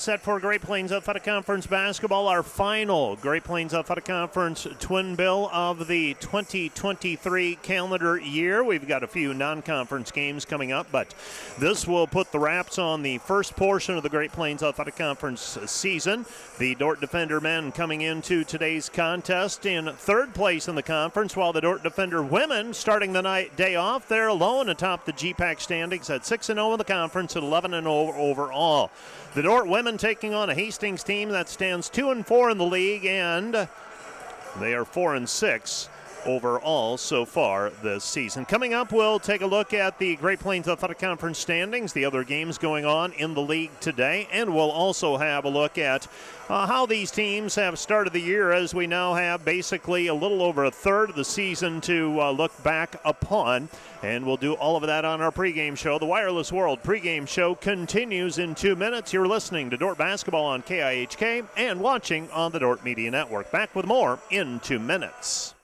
set for Great Plains Athletic Conference basketball, our final Great Plains Athletic Conference twin bill of the 2023 calendar year. We've got a few non-conference games coming up, but this will put the wraps on the first portion of the Great Plains Athletic Conference season. The Dordt Defender men coming into today's contest in third place in the conference, while the Dordt Defender women starting the day off, they're alone atop the GPAC standings at 6-0 in the conference and 11-0 overall. The Dordt women taking on a Hastings team that stands 2-4 in the league, and they are 4-6 overall so far this season. Coming up, we'll take a look at the Great Plains Athletic Conference standings, the other games going on in the league today, and we'll also have a look at how these teams have started the year, as we now have basically a little over a third of the season to look back upon. And we'll do all of that on our pregame show. The Wireless World pregame show continues in 2 minutes. You're listening to Dordt Basketball on KIHK and watching on the Dordt Media Network. Back with more in 2 minutes.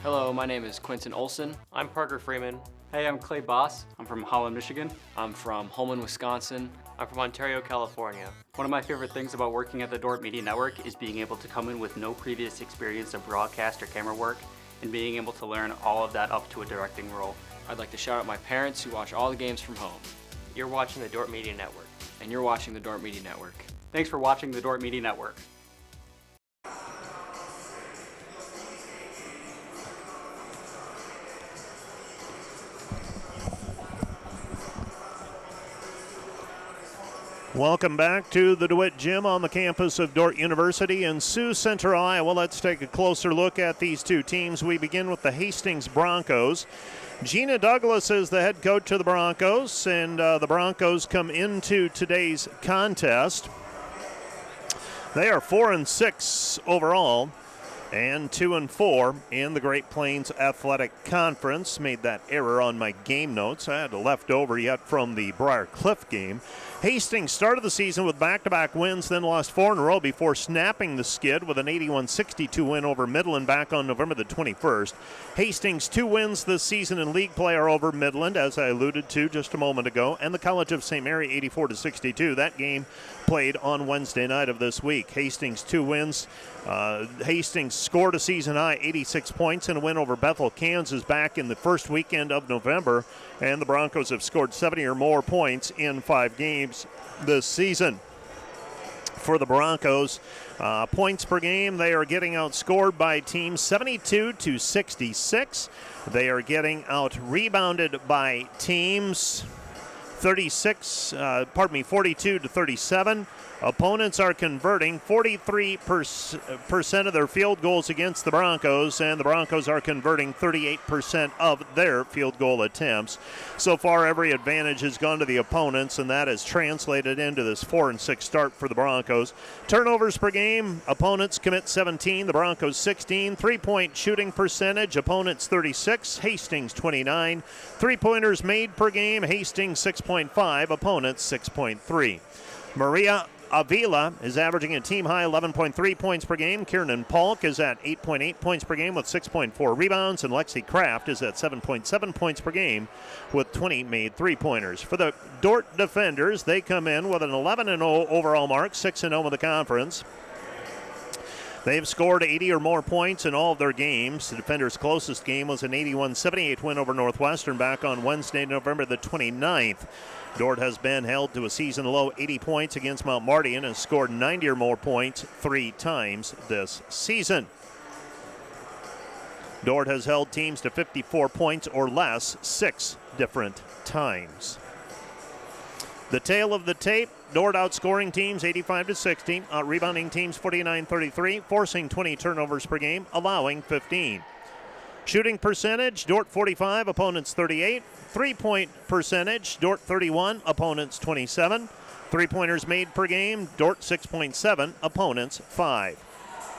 Hello, my name is Quentin Olson. I'm Parker Freeman. Hey, I'm Clay Boss. I'm from Holland, Michigan. I'm from Holman, Wisconsin. I'm from Ontario, California. One of my favorite things about working at the Dordt Media Network is being able to come in with no previous experience of broadcast or camera work and being able to learn all of that up to a directing role. I'd like to shout out my parents who watch all the games from home. You're watching the Dordt Media Network. And you're watching the Dordt Media Network. Thanks for watching the Dordt Media Network. Welcome back to the DeWitt Gym on the campus of Dordt University in Sioux Center, Iowa. Let's take a closer look at these two teams. We begin with the Hastings Broncos. Gina Douglas is the head coach of the Broncos, and the Broncos come into today's contest. They are 4-6 overall and 2-4 in the Great Plains Athletic Conference. Made that error on my game notes. I had a leftover yet from the Briar Cliff game. Hastings started the season with back-to-back wins, then lost 4 in a row before snapping the skid with an 81-62 win over Midland back on November the 21st. Hastings' 2 wins this season in league play are over Midland, as I alluded to just a moment ago, and the College of St. Mary 84-62. That game played on Wednesday night of this week. Hastings' 2 wins. Hastings scored a season-high 86 points in a win over Bethel, Kansas back in the first weekend of November, and the Broncos have scored 70 or more points in 5 games this season. For the Broncos, points per game, they are getting outscored by teams 72-66. They are getting out-rebounded by teams 42 to 37. Opponents are converting 43% of their field goals against the Broncos, and the Broncos are converting 38% of their field goal attempts. So far, every advantage has gone to the opponents, and that has translated into this 4-6 start for the Broncos. Turnovers per game, opponents commit 17, the Broncos 16. Three-point shooting percentage, opponents 36, Hastings 29. Three-pointers made per game, Hastings 6.5, opponents 6.3. Maria Avila is averaging a team-high 11.3 points per game. Kiernan Polk is at 8.8 points per game with 6.4 rebounds. And Lexi Kraft is at 7.7 points per game with 20 made three-pointers. For the Dordt defenders, they come in with an 11-0 overall mark, 6-0 in the conference. They've scored 80 or more points in all of their games. The defenders' closest game was an 81-78 win over Northwestern back on Wednesday, November the 29th. Dordt has been held to a season-low 80 points against Mount Marty and has scored 90 or more points 3 times this season. Dordt has held teams to 54 points or less 6 different times. The tail of the tape, Dordt outscoring teams 85-60, out-rebounding teams 49-33, forcing 20 turnovers per game, allowing 15. Shooting percentage, Dordt 45, opponents 38. Three-point percentage, Dordt 31, opponents 27. Three-pointers made per game, Dordt 6.7, opponents 5.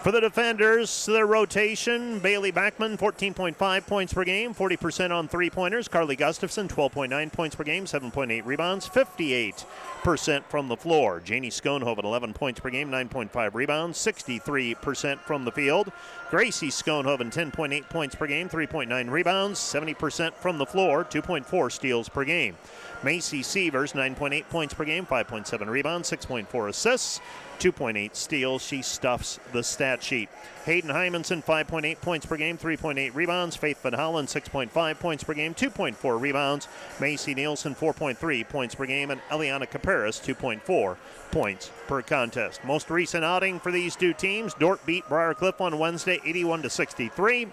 For the defenders, their rotation, Bailey Backman, 14.5 points per game, 40% on three-pointers. Carly Gustafson, 12.9 points per game, 7.8 rebounds, 58% from the floor. Janie Schoenhoven, 11 points per game, 9.5 rebounds, 63% from the field. Gracie Schoenhoven, 10.8 points per game, 3.9 rebounds, 70% from the floor, 2.4 steals per game. Macy Sievers, 9.8 points per game, 5.7 rebounds, 6.4 assists, 2.8 steals. She stuffs the stat sheet. Hayden Hymanson, 5.8 points per game, 3.8 rebounds. Faith Van Hollen, 6.5 points per game, 2.4 rebounds. Macy Nielsen, 4.3 points per game, and Eliana Caparis, 2.4 points per contest. Most recent outing for these two teams, Dordt beat Briarcliff on Wednesday, 81-63.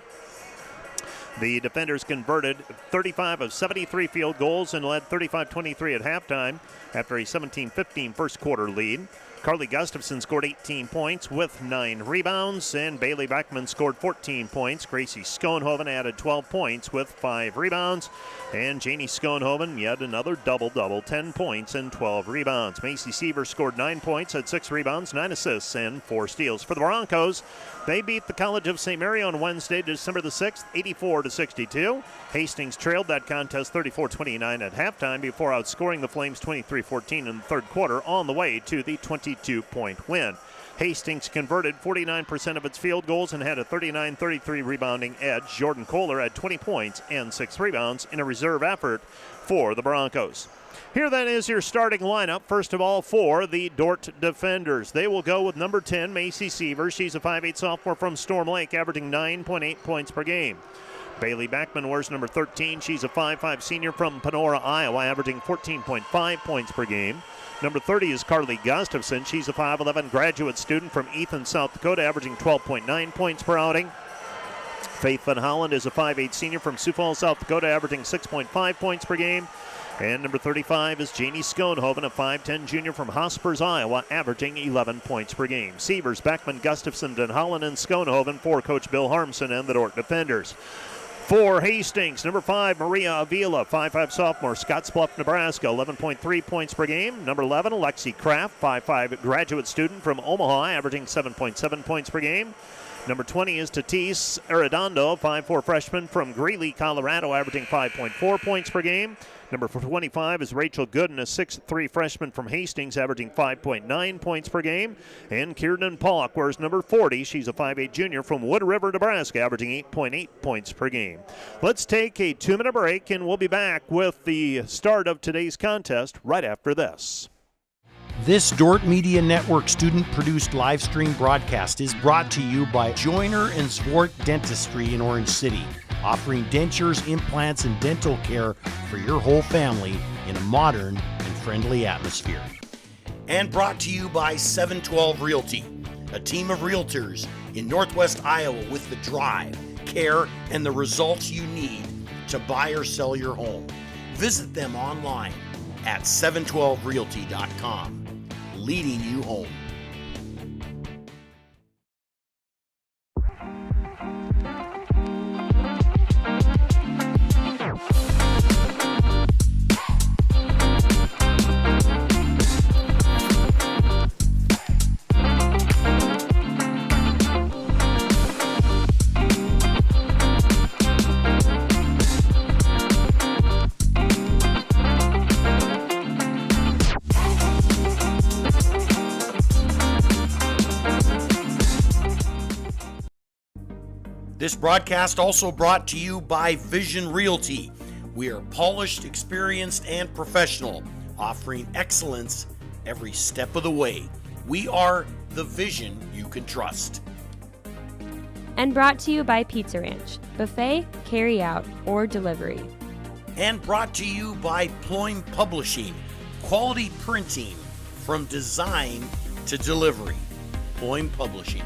The defenders converted 35 of 73 field goals and led 35-23 at halftime after a 17-15 first quarter lead. Carly Gustafson scored 18 points with 9 rebounds, and Bailey Beckman scored 14 points. Gracie Schoenhoven added 12 points with 5 rebounds, and Janie Schoenhoven yet another double-double, 10 points and 12 rebounds. Macy Seaver scored 9 points, had 6 rebounds, 9 assists, and 4 steals. For the Broncos, they beat the College of St. Mary on Wednesday, December the 6th, 84-62. Hastings trailed that contest 34-29 at halftime before outscoring the Flames 23-14 in the third quarter on the way to the 22-point win. Hastings converted 49% of its field goals and had a 39-33 rebounding edge. Jordan Kohler had 20 points and 6 rebounds in a reserve effort for the Broncos. Here then is your starting lineup. First of all, for the Dordt defenders. They will go with number 10, Macy Seaver. She's a 5'8 sophomore from Storm Lake, averaging 9.8 points per game. Bailey Backman wears number 13. She's a 5'5 senior from Panora, Iowa, averaging 14.5 points per game. Number 30 is Carly Gustafson. She's a 5'11 graduate student from Ethan, South Dakota, averaging 12.9 points per outing. Faith Van Holland is a 5'8 senior from Sioux Falls, South Dakota, averaging 6.5 points per game. And number 35 is Janie Schoenhoven, a 5'10 junior from Hospers, Iowa, averaging 11 points per game. Sievers, Beckman, Gustafson, Van Holland, and Schoenhoven for Coach Bill Harmson and the Dordt defenders. For Hastings, number 5, Maria Avila, 5'5 sophomore, Scottsbluff, Nebraska, 11.3 points per game. Number 11, Alexi Kraft, 5'5 graduate student from Omaha, averaging 7.7 points per game. Number 20 is Tatis Arredondo, 5'4 freshman from Greeley, Colorado, averaging 5.4 points per game. Number 25 is Rachel Gooden, a 6'3 freshman from Hastings, averaging 5.9 points per game. And Kiernan Polk wears number 40. She's a 5'8 junior from Wood River, Nebraska, averaging 8.8 points per game. Let's take a 2-minute break, and we'll be back with the start of today's contest right after this. This Dordt Media Network student-produced live stream broadcast is brought to you by Joyner and Zwart Dentistry in Orange City, offering dentures, implants, and dental care for your whole family in a modern and friendly atmosphere. And brought to you by 712 Realty, a team of realtors in Northwest Iowa with the drive, care, and the results you need to buy or sell your home. Visit them online at 712realty.com. Leading you home. This broadcast also brought to you by Vision Realty. We are polished, experienced, and professional, offering excellence every step of the way. We are the vision you can trust. And brought to you by Pizza Ranch, buffet, carry out, or delivery. And brought to you by Ployne Publishing, quality printing from design to delivery. Ployne Publishing.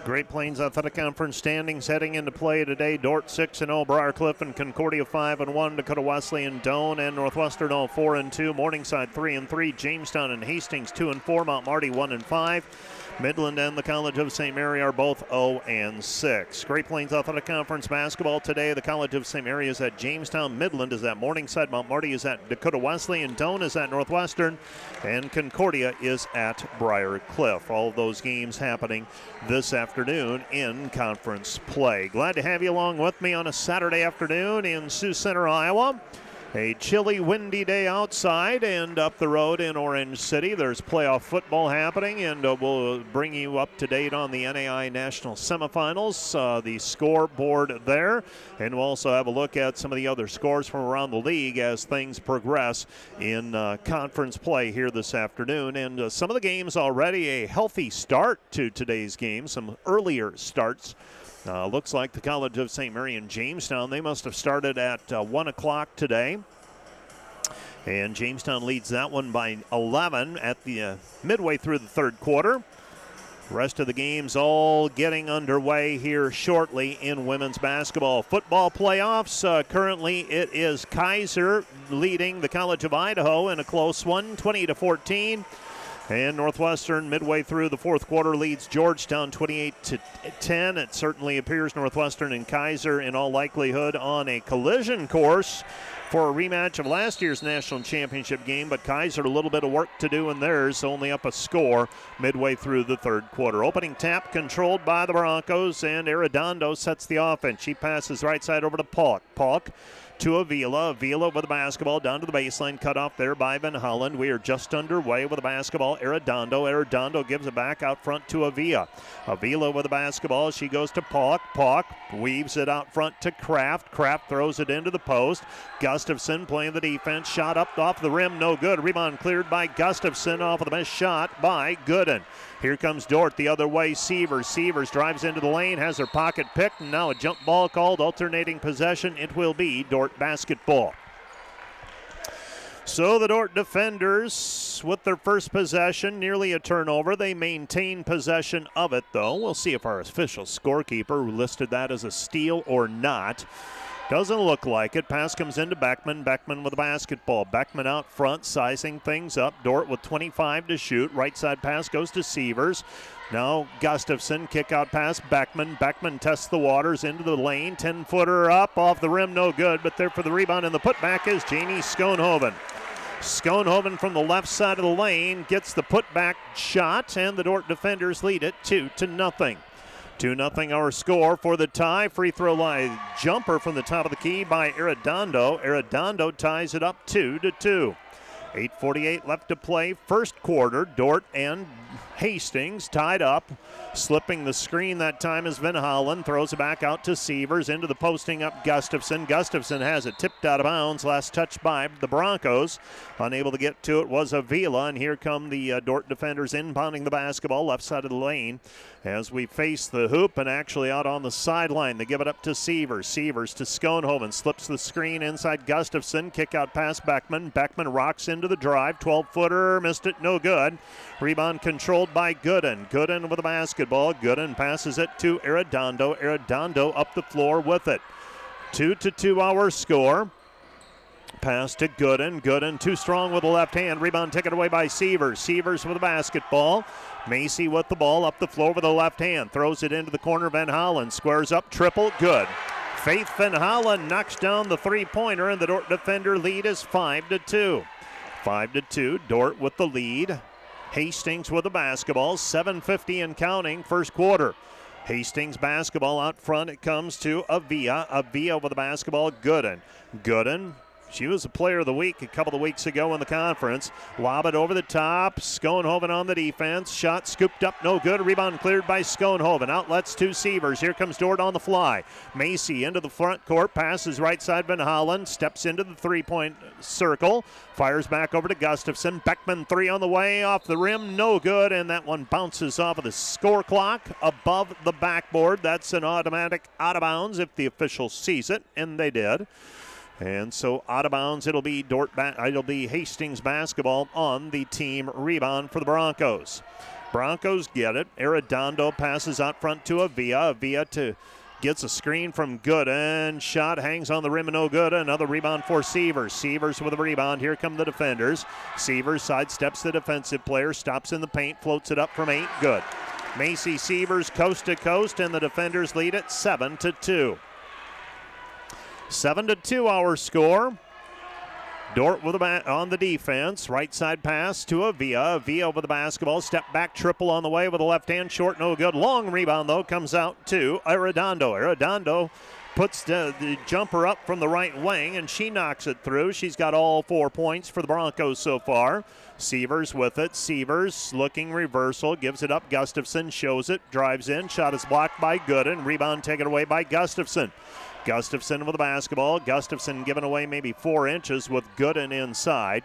Great Plains Athletic Conference standings heading into play today. Dordt 6-0, Briarcliff and Concordia 5-1, Dakota Wesleyan, Doane, and Northwestern all 4-2, Morningside 3-3, Jamestown and Hastings 2-4, Mount Marty 1-5. Midland and the College of St. Mary are both 0-6. Great Plains Athletic Conference basketball today. The College of St. Mary is at Jamestown. Midland is at Morningside. Mount Marty is at Dakota Wesleyan. Doane is at Northwestern. And Concordia is at Briarcliff. All of those games happening this afternoon in conference play. Glad to have you along with me on a Saturday afternoon in Sioux Center, Iowa. A chilly, windy day outside, and up the road in Orange City, there's playoff football happening, and we'll bring you up to date on the NAI National Semifinals, the scoreboard there, and we'll also have a look at some of the other scores from around the league as things progress in conference play here this afternoon. And some of the games already a healthy start to today's game, some earlier starts. Looks like the College of St. Mary and Jamestown, they must have started at 1 o'clock today. And Jamestown leads that one by 11 at the midway through the third quarter. Rest of the games all getting underway here shortly in women's basketball. Football playoffs, currently it is Kaiser leading the College of Idaho in a close one, 20-14. And Northwestern, midway through the fourth quarter, leads Georgetown 28-10. It certainly appears Northwestern and Kaiser, in all likelihood, on a collision course for a rematch of last year's national championship game. But Kaiser, a little bit of work to do in theirs, only up a score midway through the third quarter. Opening tap controlled by the Broncos, and Arredondo sets the offense. She passes right side over to Polk. Polk to Avila. Avila with the basketball down to the baseline, cut off there by Van Holland. We are just underway with the basketball. Arredondo gives it back out front to Avila. Avila with the basketball. She goes to Polk. Polk weaves it out front to Kraft. Kraft throws it into the post. Gustafson playing the defense. Shot up off the rim, no good. Rebound cleared by Gustafson off of the missed shot by Gooden. Here comes Dordt the other way. Severs drives into the lane, has her pocket picked, and now a jump ball called. Alternating possession. It will be Dordt basketball. So the Dordt defenders with their first possession, nearly a turnover. They maintain possession of it, though. We'll see if our official scorekeeper listed that as a steal or not. Doesn't look like it. Pass comes into Beckman. Beckman with the basketball. Beckman out front, sizing things up. Dordt with 25 to shoot. Right side pass goes to Severs. Now Gustafson, kick out pass, Beckman. Beckman tests the waters into the lane. 10-footer up, off the rim, no good. But there for the rebound and the putback is Jamie Schoenhoven. Schoenhoven from the left side of the lane gets the putback shot, and the Dordt defenders lead it 2-0. 2-0 our score for the tie. Free throw line jumper from the top of the key by Arredondo. Arredondo ties it up 2-2. 8:48 left to play. First quarter, Dordt and Hastings tied up. Slipping the screen that time is Van Hollen. Throws it back out to Sievers. Into the posting up Gustafson. Gustafson has it tipped out of bounds. Last touch by the Broncos. Unable to get to it was Avila. And here come the Dordt defenders inbounding the basketball left side of the lane as we face the hoop and actually out on the sideline. They give it up to Sievers. Sievers to Schoenhoven. Slips the screen inside Gustafson. Kick out pass Beckman. Beckman rocks into the drive. 12-footer. Missed it. No good. Rebound controlled by Gooden. Gooden with the basketball. Gooden passes it to Arredondo. Arredondo up the floor with it. 2-2 our score. Pass to Gooden. Gooden too strong with the left hand. Rebound taken away by Sievers. Sievers with the basketball. Macy with the ball up the floor with the left hand. Throws it into the corner. Van Hollen squares up. Triple. Good. Faith Van Hollen knocks down the three-pointer, and the Dordt defender lead is 5-2. 5-2. Dordt with the lead. Hastings with the basketball. 7:50 and counting. First quarter. Hastings basketball out front. It comes to Avila. Avila with the basketball. Gooden. Gooden. She was a player of the week a couple of weeks ago in the conference. Lob it over the top. Schoenhoven on the defense. Shot scooped up, no good. Rebound cleared by Schoenhoven. Outlets to Sievers. Here comes Dordt on the fly. Macy into the front court. Passes right side Van Hollen. Steps into the three-point circle. Fires back over to Gustafson. Beckman three on the way. Off the rim. No good. And that one bounces off of the score clock above the backboard. That's an automatic out of bounds if the official sees it. And they did. And so out of bounds, it'll be Hastings basketball on the team rebound for the Broncos. Broncos get it. Arredondo passes out front to Avila. Avila gets a screen from Gooden. Shot hangs on the rim and no good. Another rebound for Sievers. Sievers with a rebound. Here come the defenders. Sievers sidesteps the defensive player. Stops in the paint. Floats it up from 8. Good. Macy Sievers coast to coast, and the defenders lead at 7-2. 7-2 our score. Dordt with on the defense. Right side pass to Avila. Avila with the basketball. Step back triple on the way with a left hand. Short, no good. Long rebound, though, comes out to Arredondo. Arredondo puts the jumper up from the right wing, and she knocks it through. She's got all 4 points for the Broncos so far. Sievers with it. Sievers looking reversal. Gives it up. Gustafson shows it. Drives in. Shot is blocked by Gooden. Rebound taken away by Gustafson. Gustafson with the basketball. Gustafson giving away maybe 4 inches with Gooden inside.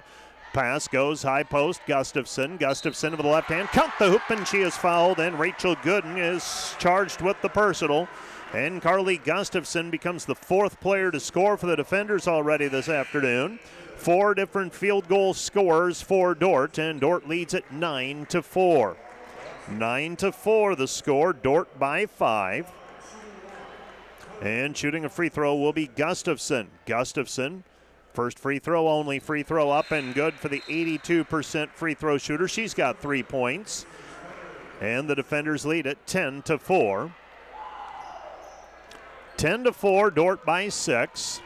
Pass goes high post. Gustafson. Gustafson with the left hand. Count the hoop, and she is fouled, and Rachel Gooden is charged with the personal. And Carly Gustafson becomes the 4th player to score for the defenders already this afternoon. 4 different field goal scorers for Dordt, and Dordt leads at 9-4. 9-4 the score. Dordt by 5. And shooting a free throw will be Gustafson. Gustafson, first free throw, only free throw up and good for the 82% free throw shooter. She's got 3 points. And the defenders lead at 10-4. 10-4, Dordt by 6.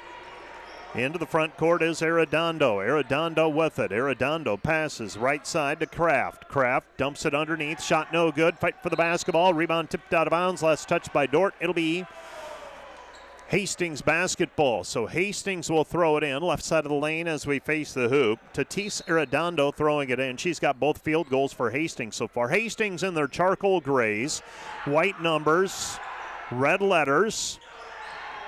Into the front court is Arredondo. Arredondo with it. Arredondo passes right side to Kraft. Kraft dumps it underneath. Shot no good. Fight for the basketball. Rebound tipped out of bounds. Last touch by Dordt. It'll be Hastings basketball. So Hastings will throw it in left side of the lane as we face the hoop. Tatis Arredondo throwing it in. She's got both field goals for Hastings so far. Hastings in their charcoal grays, white numbers, red letters.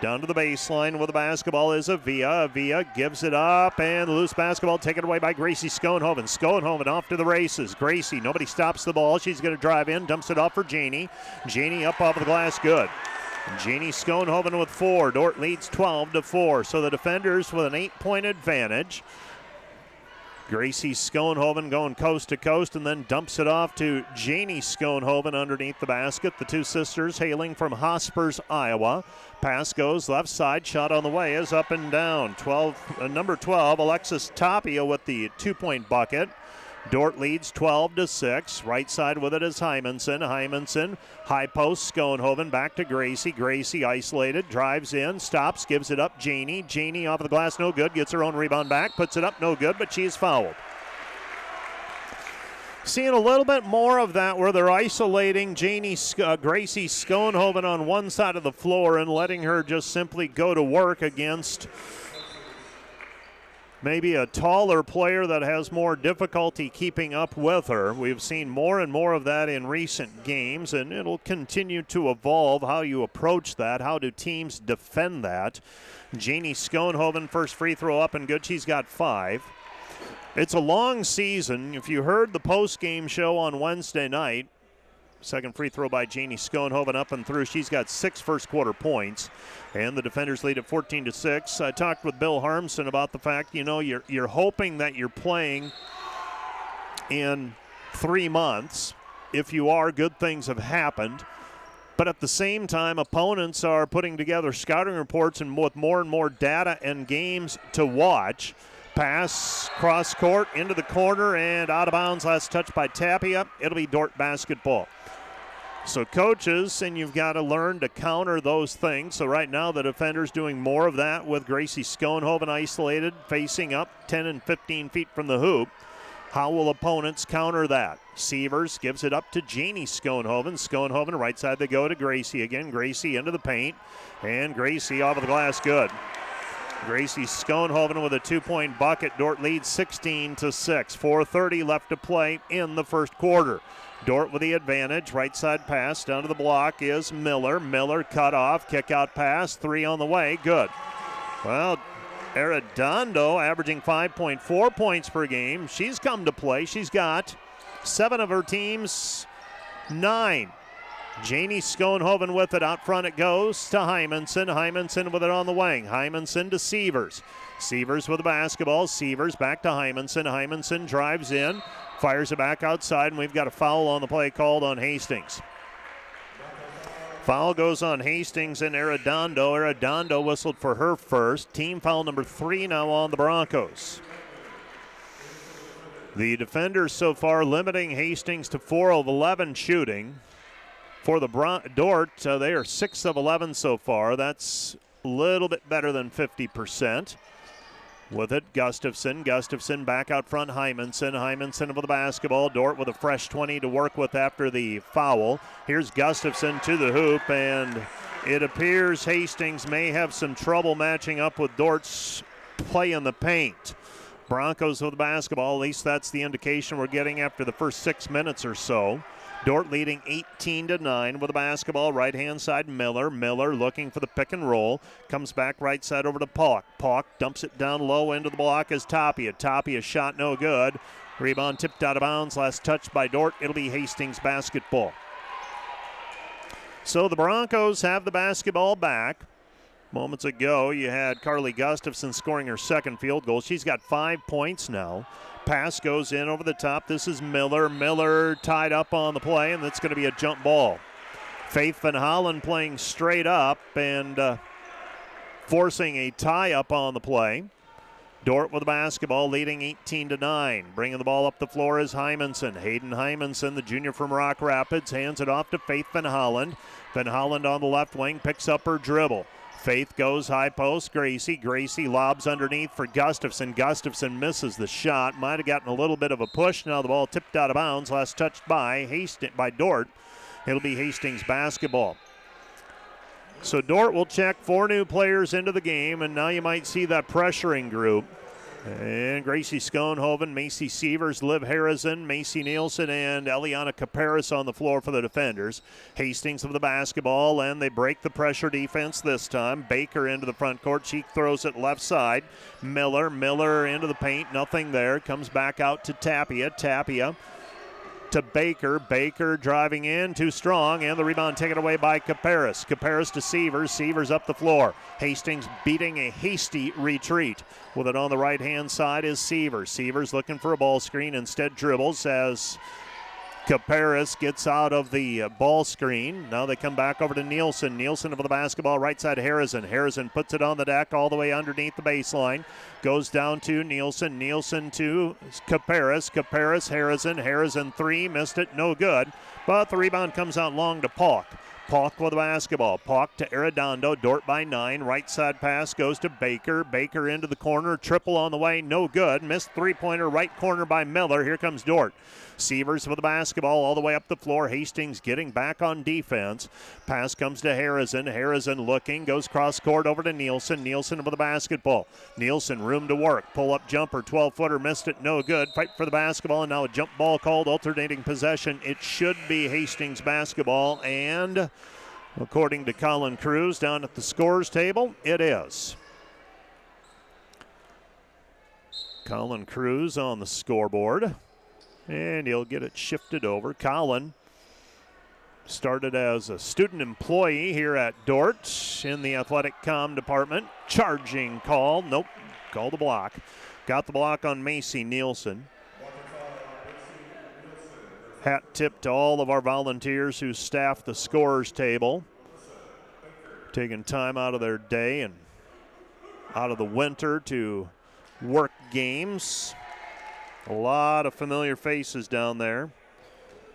Down to the baseline with the basketball is Avila. Avila gives it up, and the loose basketball taken away by Gracie Schoenhoven. Schoenhoven off to the races. Gracie, nobody stops the ball. She's going to drive in, dumps it off for Janie. Janie up off the glass, good. Janie Schoenhoven with 4. Dordt leads 12-4. So the defenders with an 8-point advantage. Gracie Schoenhoven going coast to coast and then dumps it off to Janie Schoenhoven underneath the basket. The two sisters hailing from Hospers, Iowa. Pass goes left side. Shot on the way is up and down. Number 12, Alexis Tapia with the 2-point bucket. Dordt leads 12-6. Right side with it is Hymanson. Hymanson, high post, Schoenhoven back to Gracie. Gracie isolated, drives in, stops, gives it up. Janie. Janie off of the glass, no good. Gets her own rebound back, puts it up, no good, but she is fouled. Seeing a little bit more of that where they're isolating Gracie Schoenhoven on one side of the floor and letting her just simply go to work against maybe a taller player that has more difficulty keeping up with her. We've seen more and more of that in recent games, and it'll continue to evolve how you approach that. How do teams defend that? Janie Schoenhoven, first free throw up and good. She's got 5. It's a long season. If you heard the post-game show on Wednesday night, second free throw by Janie Schoenhoven up and through. She's got 6 first-quarter points, and the defenders lead at 14-6. I talked with Bill Harmson about the fact, you're hoping that you're playing in 3 months. If you are, good things have happened. But at the same time, opponents are putting together scouting reports and with more and more data and games to watch. Pass cross court into the corner and out of bounds. Last touch by Tapia. It'll be Dordt basketball. So coaches, and you've got to learn to counter those things. So right now the defender's doing more of that with Gracie Schoenhoven isolated, facing up 10 and 15 feet from the hoop. How will opponents counter that? Sievers gives it up to Janie Schoenhoven. Schoenhoven, right side they go to Gracie again. Gracie into the paint, and Gracie off of the glass, good. Gracie Schoenhoven with a 2-point bucket. Dordt leads 16-6. 4:30 left to play in the first quarter. Dordt with the advantage. Right side pass down to the block is Miller. Miller cut off. Kick out pass. 3 on the way. Good. Well, Arredondo averaging 5.4 points per game. She's come to play. She's got 7 of her team's 9. Janie Schoenhoven with it. Out front it goes to Hymanson. Hymanson with it on the wing. Hymanson to Sievers. Sievers with the basketball. Sievers back to Hymanson. Hymanson drives in. Fires it back outside, and we've got a foul on the play called on Hastings. Foul goes on Hastings and Arredondo. Arredondo whistled for her first. Team foul number 3 now on the Broncos. The defenders so far limiting Hastings to 4 of 11 shooting. For the Dordt, they are 6 of 11 so far. That's a little bit better than 50%. With it, Gustafson. Gustafson back out front, Hymanson. Hymanson with the basketball. Dordt with a fresh 20 to work with after the foul. Here's Gustafson to the hoop, and it appears Hastings may have some trouble matching up with Dordt's play in the paint. Broncos with the basketball, at least that's the indication we're getting after the first 6 minutes or so. Dordt leading 18-9 with the basketball. Right-hand side, Miller. Miller looking for the pick and roll. Comes back right side over to Pauk. Pauk dumps it down low into the block as Tapia. Tapia shot no good. Rebound tipped out of bounds. Last touch by Dordt. It'll be Hastings basketball. So the Broncos have the basketball back. Moments ago, you had Carly Gustafson scoring her second field goal. She's got 5 points now. Pass goes in over the top. This is Miller. Miller tied up on the play, and that's going to be a jump ball. Faith Van Hollen playing straight up and forcing a tie up on the play. Dordt with the basketball, leading 18-9. Bringing the ball up the floor is Hymanson. Hayden Hymanson, the junior from Rock Rapids, hands it off to Faith Van Hollen. Van Hollen on the left wing picks up her dribble. Faith goes high post. Gracie. Gracie lobs underneath for Gustafson. Gustafson misses the shot. Might have gotten a little bit of a push. Now the ball tipped out of bounds. Last touched by Dordt. It'll be Hastings basketball. So Dordt will check 4 new players into the game, and now you might see that pressuring group. And Gracie Schoenhoven, Macy Sievers, Liv Harrison, Macy Nielsen, and Eliana Caparis on the floor for the defenders. Hastings with the basketball, and they break the pressure defense this time. Baker into the front court. She throws it left side. Miller into the paint. Nothing there. Comes back out to Tapia. Tapia to Baker. Baker driving in, too strong, and the rebound taken away by Caparis. Caparis to Sievers. Sievers up the floor. Hastings beating a hasty retreat. With it on the right-hand side is Sievers. Sievers looking for a ball screen, instead dribbles as Caparis gets out of the ball screen. Now they come back over to Nielsen. Nielsen over the basketball, right side Harrison. Harrison puts it on the deck all the way underneath the baseline. Goes down to Nielsen. Nielsen to Caparis. Caparis, Harrison. Harrison 3, missed it, no good. But the rebound comes out long to Pauk. Pauk with the basketball. Pauk to Arredondo. Dordt by 9. Right side pass goes to Baker. Baker into the corner. Triple on the way. No good. Missed three-pointer right corner by Miller. Here comes Dordt. Sievers with the basketball all the way up the floor. Hastings getting back on defense. Pass comes to Harrison. Harrison looking. Goes cross court over to Nielsen. Nielsen with the basketball. Nielsen room to work. Pull-up jumper. 12-footer. Missed it. No good. Fight for the basketball. And now a jump ball called. Alternating possession. It should be Hastings basketball. And according to Colin Cruz down at the scores table, it is. Colin Cruz on the scoreboard. And he'll get it shifted over. Colin started as a student employee here at Dordt in the athletic comm department. Charging call. Nope. Called the block. Got the block on Macy Nielsen. Hat tip to all of our volunteers who staff the scorers table. Taking time out of their day and out of the winter to work games. A lot of familiar faces down there.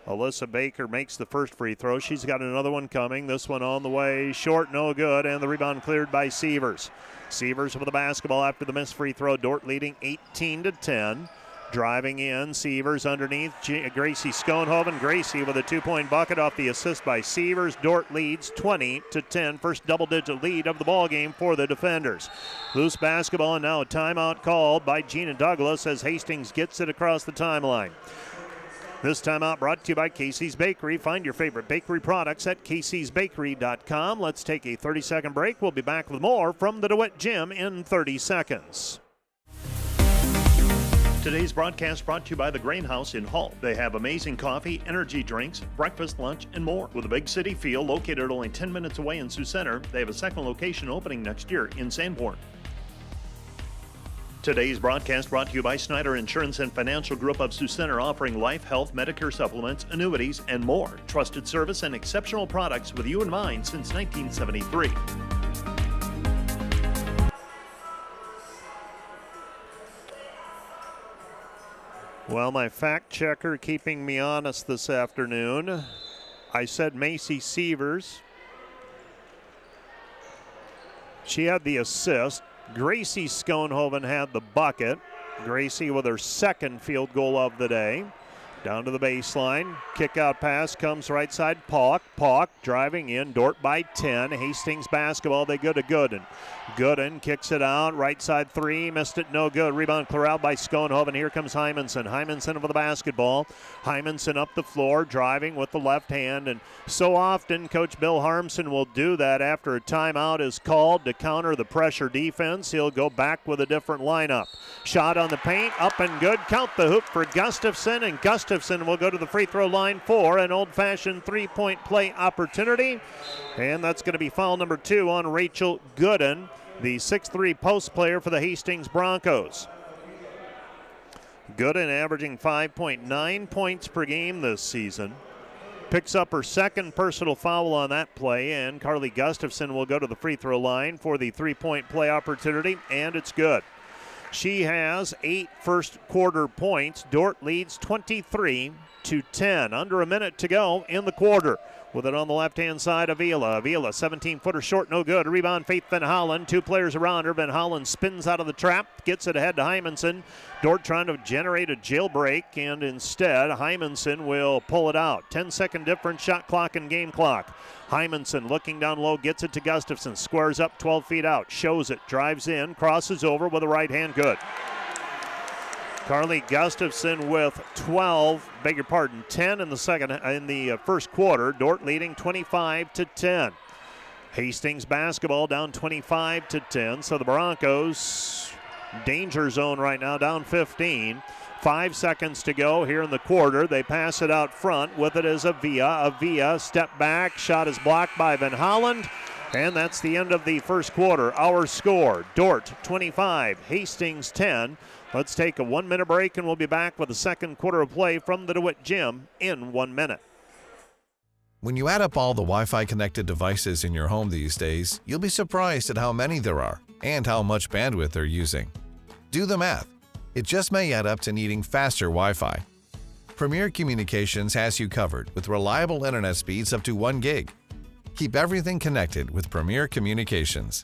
Alyssa Baker makes the first free throw. She's got another one coming. This one on the way. Short, no good. And the rebound cleared by Sievers. Sievers with the basketball after the missed free throw. Dordt leading 18-10. Driving in, Sievers underneath, Gracie Schoenhoven. Gracie with a two-point bucket off the assist by Sievers. Dordt leads 20-10. First double-digit lead of the ball game for the defenders. Loose basketball, and now a timeout called by Gina Douglas as Hastings gets it across the timeline. This timeout brought to you by Casey's Bakery. Find your favorite bakery products at caseysbakery.com. Let's take a 30-second break. We'll be back with more from the DeWitt Gym in 30 seconds. Today's broadcast brought to you by the Grain House in Hull. They have amazing coffee, energy drinks, breakfast, lunch, and more. With a big city feel, located only 10 minutes away in Sioux Center, they have a second location opening next year in Sanborn. Today's broadcast brought to you by Snyder Insurance and Financial Group of Sioux Center, offering life, health, Medicare supplements, annuities, and more. Trusted service and exceptional products with you in mind since 1973. Well, my fact checker keeping me honest this afternoon. I said Macy Sievers. She had the assist. Gracie Schoenhoven had the bucket. Gracie with her second field goal of the day. Down to the baseline. Kick out pass comes right side. Pauk. Pauk driving in. Dordt by 10. Hastings basketball. They go to Gooden. Gooden kicks it out. Right side three. Missed it. No good. Rebound clear out by Schoenhoven. Here comes Hymanson. Hymanson over the basketball. Hymanson up the floor. Driving with the left hand. And so often Coach Bill Harmson will do that after a timeout is called to counter the pressure defense. He'll go back with a different lineup. Shot on the paint. Up and good. Count the hoop for Gustafson. And Gustafson will go to the free throw line for an old-fashioned three-point play opportunity. And that's going to be foul number 2 on Rachel Gooden, the 6'3" post player for the Hastings Broncos. Gooden averaging 5.9 points per game this season. Picks up her second personal foul on that play, and Carly Gustafson will go to the free throw line for the three-point play opportunity, and it's good. She has 8 first quarter points. Dordt leads 23-10. Under a minute to go in the quarter. With it on the left-hand side, Avila. Avila, 17-footer short, no good. Rebound, Faith Van Hollen. 2 players around her. Van Hollen spins out of the trap, gets it ahead to Hymanson. Dordt trying to generate a jailbreak, and instead, Hymanson will pull it out. 10-second difference, shot clock and game clock. Hymanson looking down low, gets it to Gustafson. Squares up 12 feet out, shows it, drives in, crosses over with a right hand, good. Carly Gustafson with 10 in the first quarter. Dordt leading 25-10. Hastings basketball down 25-10. So the Broncos danger zone right now, down 15. 5 seconds to go here in the quarter. They pass it out front. With it is Avila. Avila step back. Shot is blocked by Van Holland. And that's the end of the first quarter. Our score, Dordt 25, Hastings 10. Let's take a 1-minute break, and we'll be back with the second quarter of play from the DeWitt Gym in 1 minute. When you add up all the Wi-Fi connected devices in your home these days, you'll be surprised at how many there are and how much bandwidth they're using. Do the math. It just may add up to needing faster Wi-Fi. Premier Communications has you covered with reliable internet speeds up to 1 gig. Keep everything connected with Premier Communications.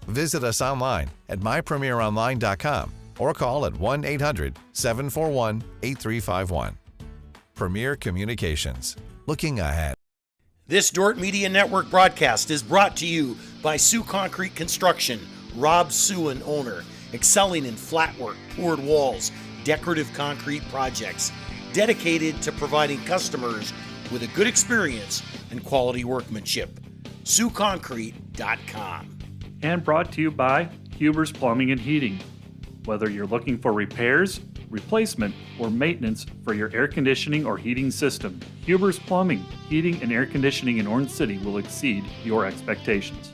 Visit us online at mypremieronline.com or call at 1-800-741-8351. Premier Communications. Looking ahead. This Dordt Media Network broadcast is brought to you by Sioux Concrete Construction, Rob Suin, owner, excelling in flat work, poured walls, decorative concrete projects, dedicated to providing customers with a good experience and quality workmanship. SiouxConcrete.com. And brought to you by Huber's Plumbing and Heating. Whether you're looking for repairs, replacement, or maintenance for your air conditioning or heating system, Huber's Plumbing, Heating, and Air Conditioning in Orange City will exceed your expectations.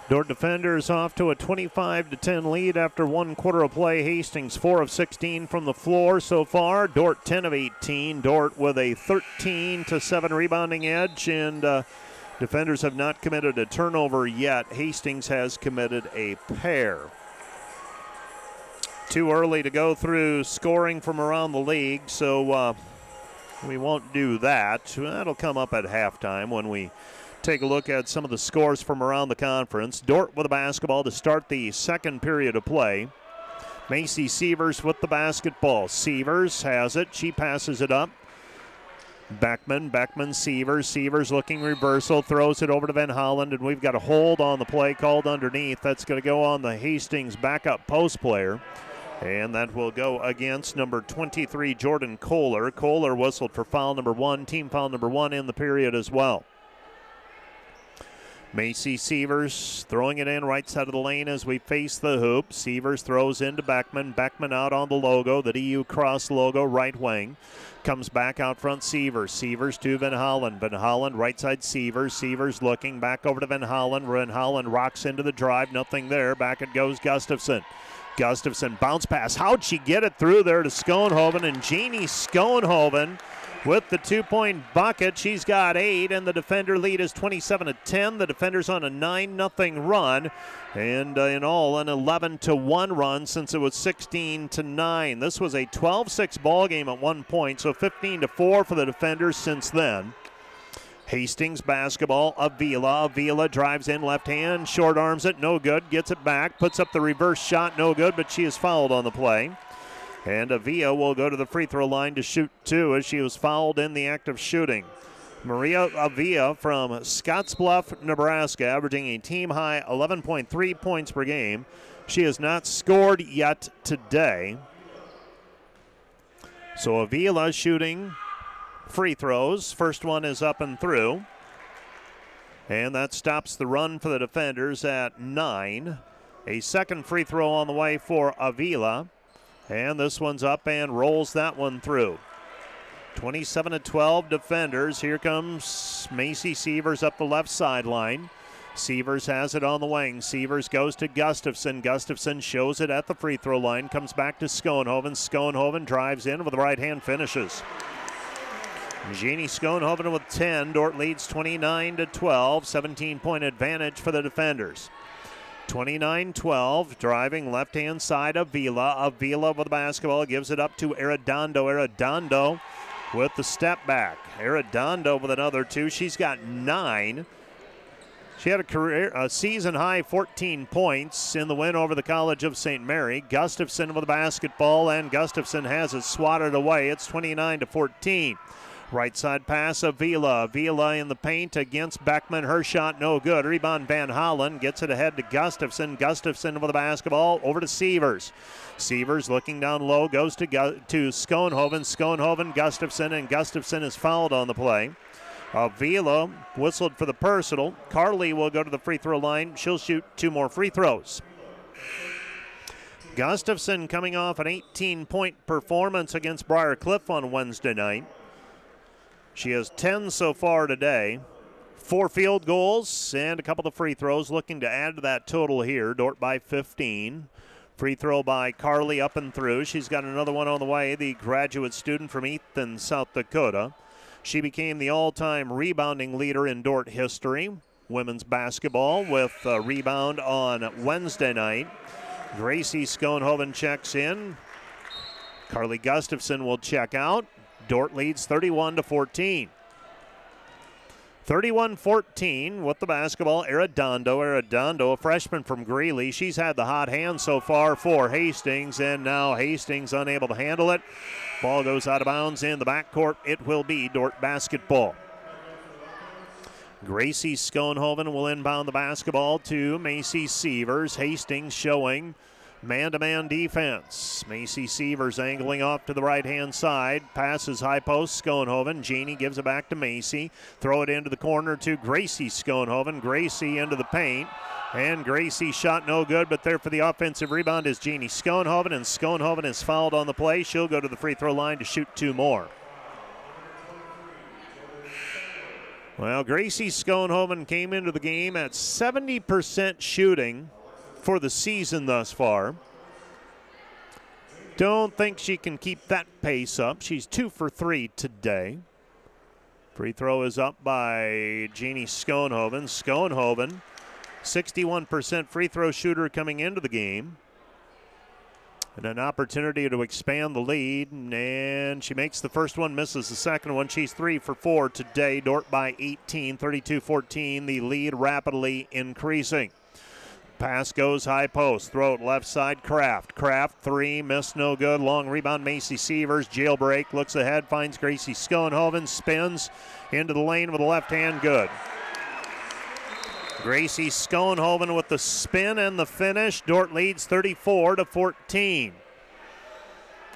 Dordt defenders off to a 25-10 lead after 1 quarter of play. Hastings 4 of 16 from the floor so far. Dordt 10 of 18. Dordt with a 13-7 rebounding edge, and defenders have not committed a turnover yet. Hastings has committed a pair. Too early to go through scoring from around the league, so we won't do that. That'll come up at halftime when we take a look at some of the scores from around the conference. Dordt with the basketball to start the second period of play. Macy Sievers with the basketball. Sievers has it. She passes it up. Beckman, Sievers. Sievers looking reversal. Throws it over to Van Holland, and we've got a hold on the play called underneath. That's going to go on the Hastings backup post player. And that will go against number 23, Jordan Kohler. Kohler whistled for foul number 1, team foul number 1 in the period as well. Macy Sievers throwing it in right side of the lane as we face the hoop. Sievers throws into Beckman. Beckman out on the logo, the DU cross logo, right wing. Comes back out front, Sievers. Sievers to Van Holland. Van Holland right side Sievers. Sievers looking back over to Van Holland. Van Holland rocks into the drive. Nothing there. Back it goes Gustafson. Gustafson bounce pass. How'd she get it through there to Schoenhoven? And Jeannie Schoenhoven with the 2-point bucket. She's got 8, and the defender lead is 27-10. The defenders on a 9-0 run, and in all an 11-1 run since it was 16-9. This was a 12-6 ball game at one point, so 15-4 for the defenders since then. Hastings basketball. Avila drives in left hand, short arms it, no good. Gets it back, puts up the reverse shot, no good, but she is fouled on the play. And Avila will go to the free throw line to shoot 2 as she was fouled in the act of shooting. Maria Avila from Scottsbluff, Nebraska, averaging a team-high 11.3 points per game. She has not scored yet today. So Avila shooting free throws. First one is up and through. And that stops the run for the defenders at 9. A second free throw on the way for Avila. And this one's up and rolls that one through. 27-12 defenders. Here comes Macy Sievers up the left sideline. Sievers has it on the wing. Sievers goes to Gustafson. Gustafson shows it at the free throw line. Comes back to Schoenhoven. Schoenhoven drives in with the right hand, finishes. Jeannie Schoenhoven with 10. Dordt leads 29-12. 17-point advantage for the defenders. 29-12, driving left-hand side of Avila. Avila with the basketball, gives it up to Arredondo. Arredondo with the step back. Arredondo with another 2. She's got 9. She had a season-high 14 points in the win over the College of St. Mary. Gustafson with the basketball, and Gustafson has it swatted away. It's 29-14. Right side pass, Avila. Avila in the paint against Beckman. Her shot no good. Rebound Van Hollen gets it ahead to Gustafson. Gustafson with the basketball over to Sievers. Sievers looking down low, goes to Schoenhoven. Schoenhoven, Gustafson, and Gustafson is fouled on the play. Avila whistled for the personal. Carly will go to the free throw line. She'll shoot 2 more free throws. Gustafson coming off an 18-point performance against Briar Cliff on Wednesday night. She has 10 so far today. 4 field goals and a couple of free throws, looking to add to that total here. Dordt by 15. Free throw by Carly up and through. She's got another one on the way, the graduate student from Ethan, South Dakota. She became the all-time rebounding leader in Dordt history. Women's basketball with a rebound on Wednesday night. Gracie Schoenhoven checks in. Carly Gustafson will check out. Dordt leads 31-14. 31-14 with the basketball, Arredondo. Arredondo, a freshman from Greeley. She's had the hot hand so far for Hastings, and now Hastings unable to handle it. Ball goes out of bounds in the backcourt. It will be Dordt basketball. Gracie Schoenhoven will inbound the basketball to Macy Sievers. Hastings showing man-to-man defense. Macy Sievers angling off to the right-hand side. Passes high post, Schoenhoven. Jeannie gives it back to Macy. Throw it into the corner to Gracie Schoenhoven. Gracie into the paint. And Gracie shot no good, but there for the offensive rebound is Jeannie Schoenhoven, and Schoenhoven is fouled on the play. She'll go to the free throw line to shoot 2 more. Well, Gracie Schoenhoven came into the game at 70% shooting for the season thus far. Don't think she can keep that pace up. She's 2 for 3 today. Free throw is up by Jeannie Schoenhoven. Schoenhoven, 61% free throw shooter coming into the game. And an opportunity to expand the lead, and she makes the first one, misses the second one. She's 3 for 4 today. Dordt by 18, 32-14. The lead rapidly increasing. Pass goes high post. Throw it left side, Kraft. Kraft, 3, missed, no good. Long rebound, Macy Sievers. Jailbreak, looks ahead, finds Gracie Schoenhoven. Spins into the lane with the left hand, good. Gracie Schoenhoven with the spin and the finish. Dordt leads 34-14.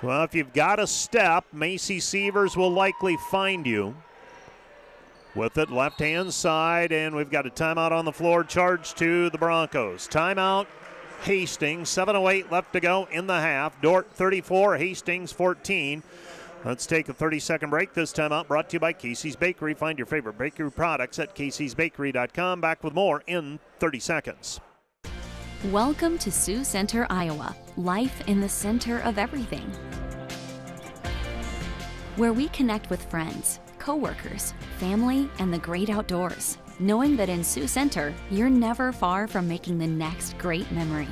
Well, if you've got a step, Macy Sievers will likely find you. With it, left-hand side, and we've got a timeout on the floor, charge to the Broncos. Timeout, Hastings, 7:08 left to go in the half. Dordt 34, Hastings 14. Let's take a 30-second break. This timeout brought to you by Casey's Bakery. Find your favorite bakery products at caseysbakery.com. Back with more in 30 seconds. Welcome to Sioux Center, Iowa. Life in the center of everything. Where we connect with friends, coworkers, family, and the great outdoors. Knowing that in Sioux Center, you're never far from making the next great memory.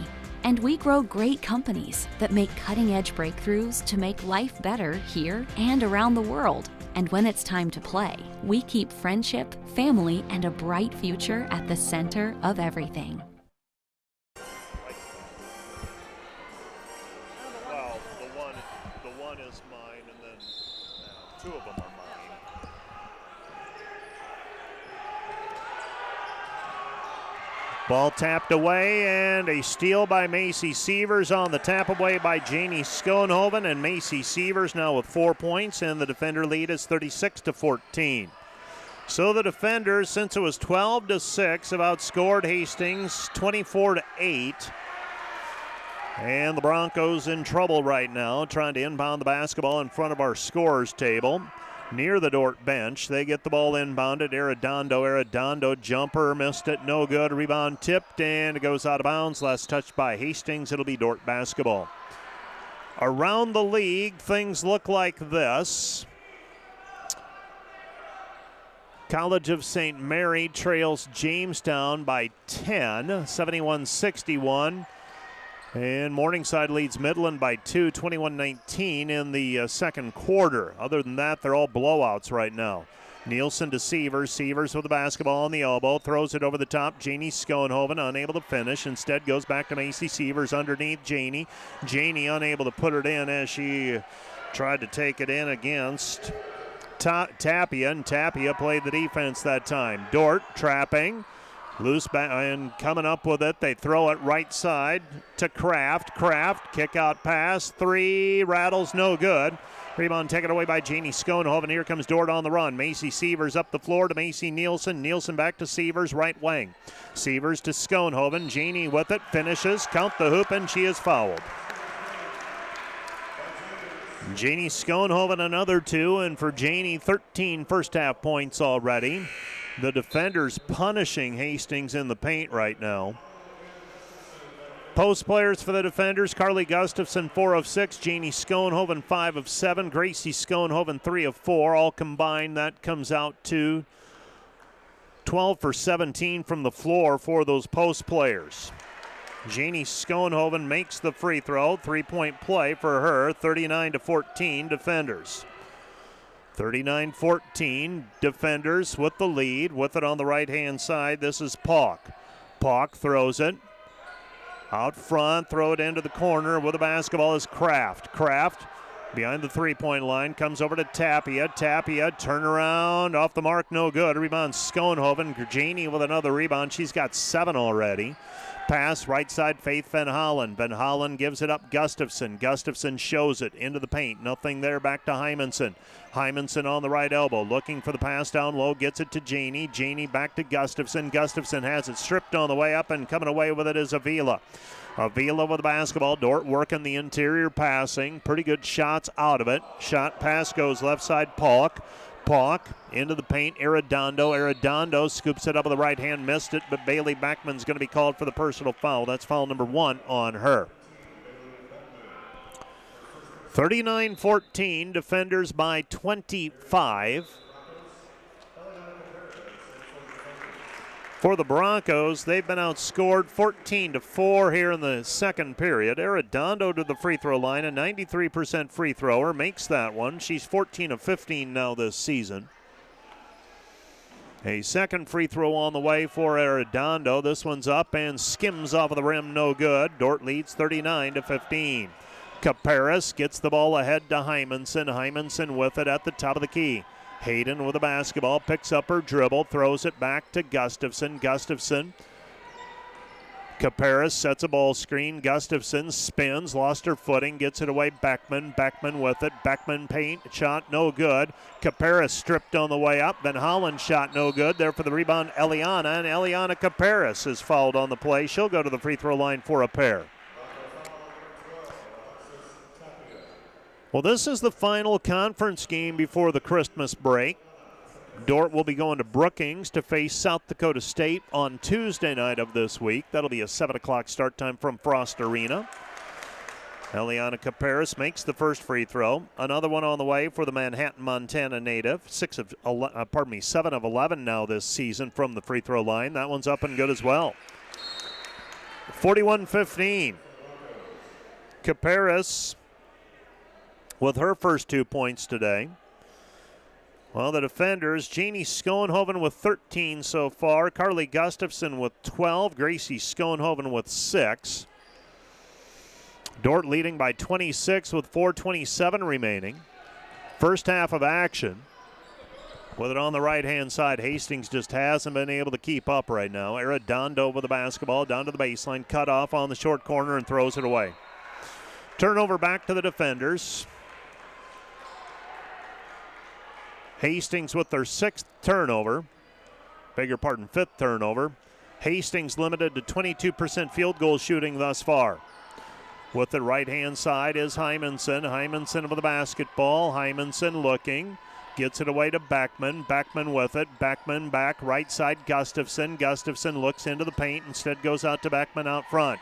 And we grow great companies that make cutting-edge breakthroughs to make life better here and around the world. And when it's time to play, we keep friendship, family, and a bright future at the center of everything. Well, the one is mine, and then 2 of them are mine. Ball tapped away, and a steal by Macy Sievers on the tap away by Janie Schoenhoven, and Macy Sievers now with 4 points, and the defender lead is 36-14. So the defenders, since it was 12-6, have outscored Hastings 24-8. And the Broncos in trouble right now, trying to inbound the basketball in front of our scorers table. Near the Dordt bench, they get the ball inbounded. Arredondo jumper, missed it, no good. Rebound tipped, and it goes out of bounds. Last touched by Hastings. It'll be Dordt basketball. Around the league, things look like this. College of St. Mary trails Jamestown by 10, 71-61. And Morningside leads Midland by 2, 21-19 in the second quarter. Other than that, they're all blowouts right now. Nielsen to Sievers. Sievers with the basketball on the elbow. Throws it over the top. Janie Schoenhoven unable to finish. Instead goes back to Macy Sievers underneath Janie. Janie unable to put it in as she tried to take it in against Tapia. And Tapia played the defense that time. Dordt trapping. Loose back and coming up with it. They throw it right side to Kraft. Kraft, kick out pass. 3, rattles, no good. Rebound taken away by Janie Schoenhoven. Here comes Dordt on the run. Macy Sievers up the floor to Macy Nielsen. Nielsen back to Sievers, right wing. Sievers to Schoenhoven. Janie with it, finishes, count the hoop, and she is fouled. Janie Schoenhoven another 2, and for Janie, 13 first half points already. The defenders punishing Hastings in the paint right now. Post players for the defenders, Carly Gustafson 4 of 6, Janie Schoenhoven 5 of 7, Gracie Schoenhoven 3 of 4. All combined, that comes out to 12 for 17 from the floor for those post players. Janie Schoenhoven makes the free throw, 3-point play for her, 39-14 defenders. 39-14, defenders with the lead. With it on the right-hand side, this is Pauk. Pauk throws it. Out front, throw it into the corner with the basketball is Kraft. Kraft behind the three-point line, comes over to Tapia. Tapia, turnaround, off the mark, no good. Rebound, Schoenhoven. Graney with another rebound. She's got 7 already. Pass, right side, Faith Van Hollen. Van Hollen gives it up, Gustafson. Gustafson shows it into the paint. Nothing there, back to Hymanson. Hymanson on the right elbow, looking for the pass down low, gets it to Janey. Janey back to Gustafson. Gustafson has it stripped on the way up, and coming away with it is Avila. Avila with the basketball. Dordt working the interior passing. Pretty good shots out of it. Shot pass goes left side, Pauk. Pauk into the paint, Arredondo. Arredondo scoops it up with the right hand, missed it, but Bailey Backman's going to be called for the personal foul. That's foul number 1 on her. 39-14, defenders by 25. For the Broncos, they've been outscored 14-4 here in the second period. Arredondo to the free throw line, a 93% free thrower, makes that one. She's 14 of 15 now this season. A second free throw on the way for Arredondo. This one's up and skims off of the rim, no good. Dordt leads 39-15. Caparis gets the ball ahead to Hymanson. Hymanson with it at the top of the key. Hayden with the basketball, picks up her dribble, throws it back to Gustafson. Gustafson. Caparis sets a ball screen. Gustafson spins, lost her footing, gets it away. Beckman. Beckman with it. Beckman paint, shot no good. Caparis stripped on the way up. Van Hollen shot no good. There for the rebound, Eliana. And Eliana Caparis is fouled on the play. She'll go to the free throw line for a pair. Well, this is the final conference game before the Christmas break. Dordt will be going to Brookings to face South Dakota State on Tuesday night of this week. That'll be a 7 o'clock start time from Frost Arena. Eliana Caparis makes the first free throw. Another one on the way for the Manhattan, Montana native. 7 of 11 now this season from the free throw line. That one's up and good as well. 41-15. Caparis with her first 2 points today. Well, the defenders, Janey Schoenhoven with 13 so far, Carly Gustafson with 12, Gracie Schoenhoven with 6. Dordt leading by 26 with 4:27 remaining. First half of action. With it on the right-hand side, Hastings just hasn't been able to keep up right now. Arredondo with the basketball, down to the baseline, cut off on the short corner and throws it away. Turnover back to the defenders. Hastings with their 6th turnover. Fifth turnover. Hastings limited to 22% field goal shooting thus far. With the right-hand side is Hymanson. Hymanson with the basketball. Hymanson looking. Gets it away to Beckman. Beckman with it. Beckman back. Right side, Gustafson. Gustafson looks into the paint. Instead goes out to Beckman out front.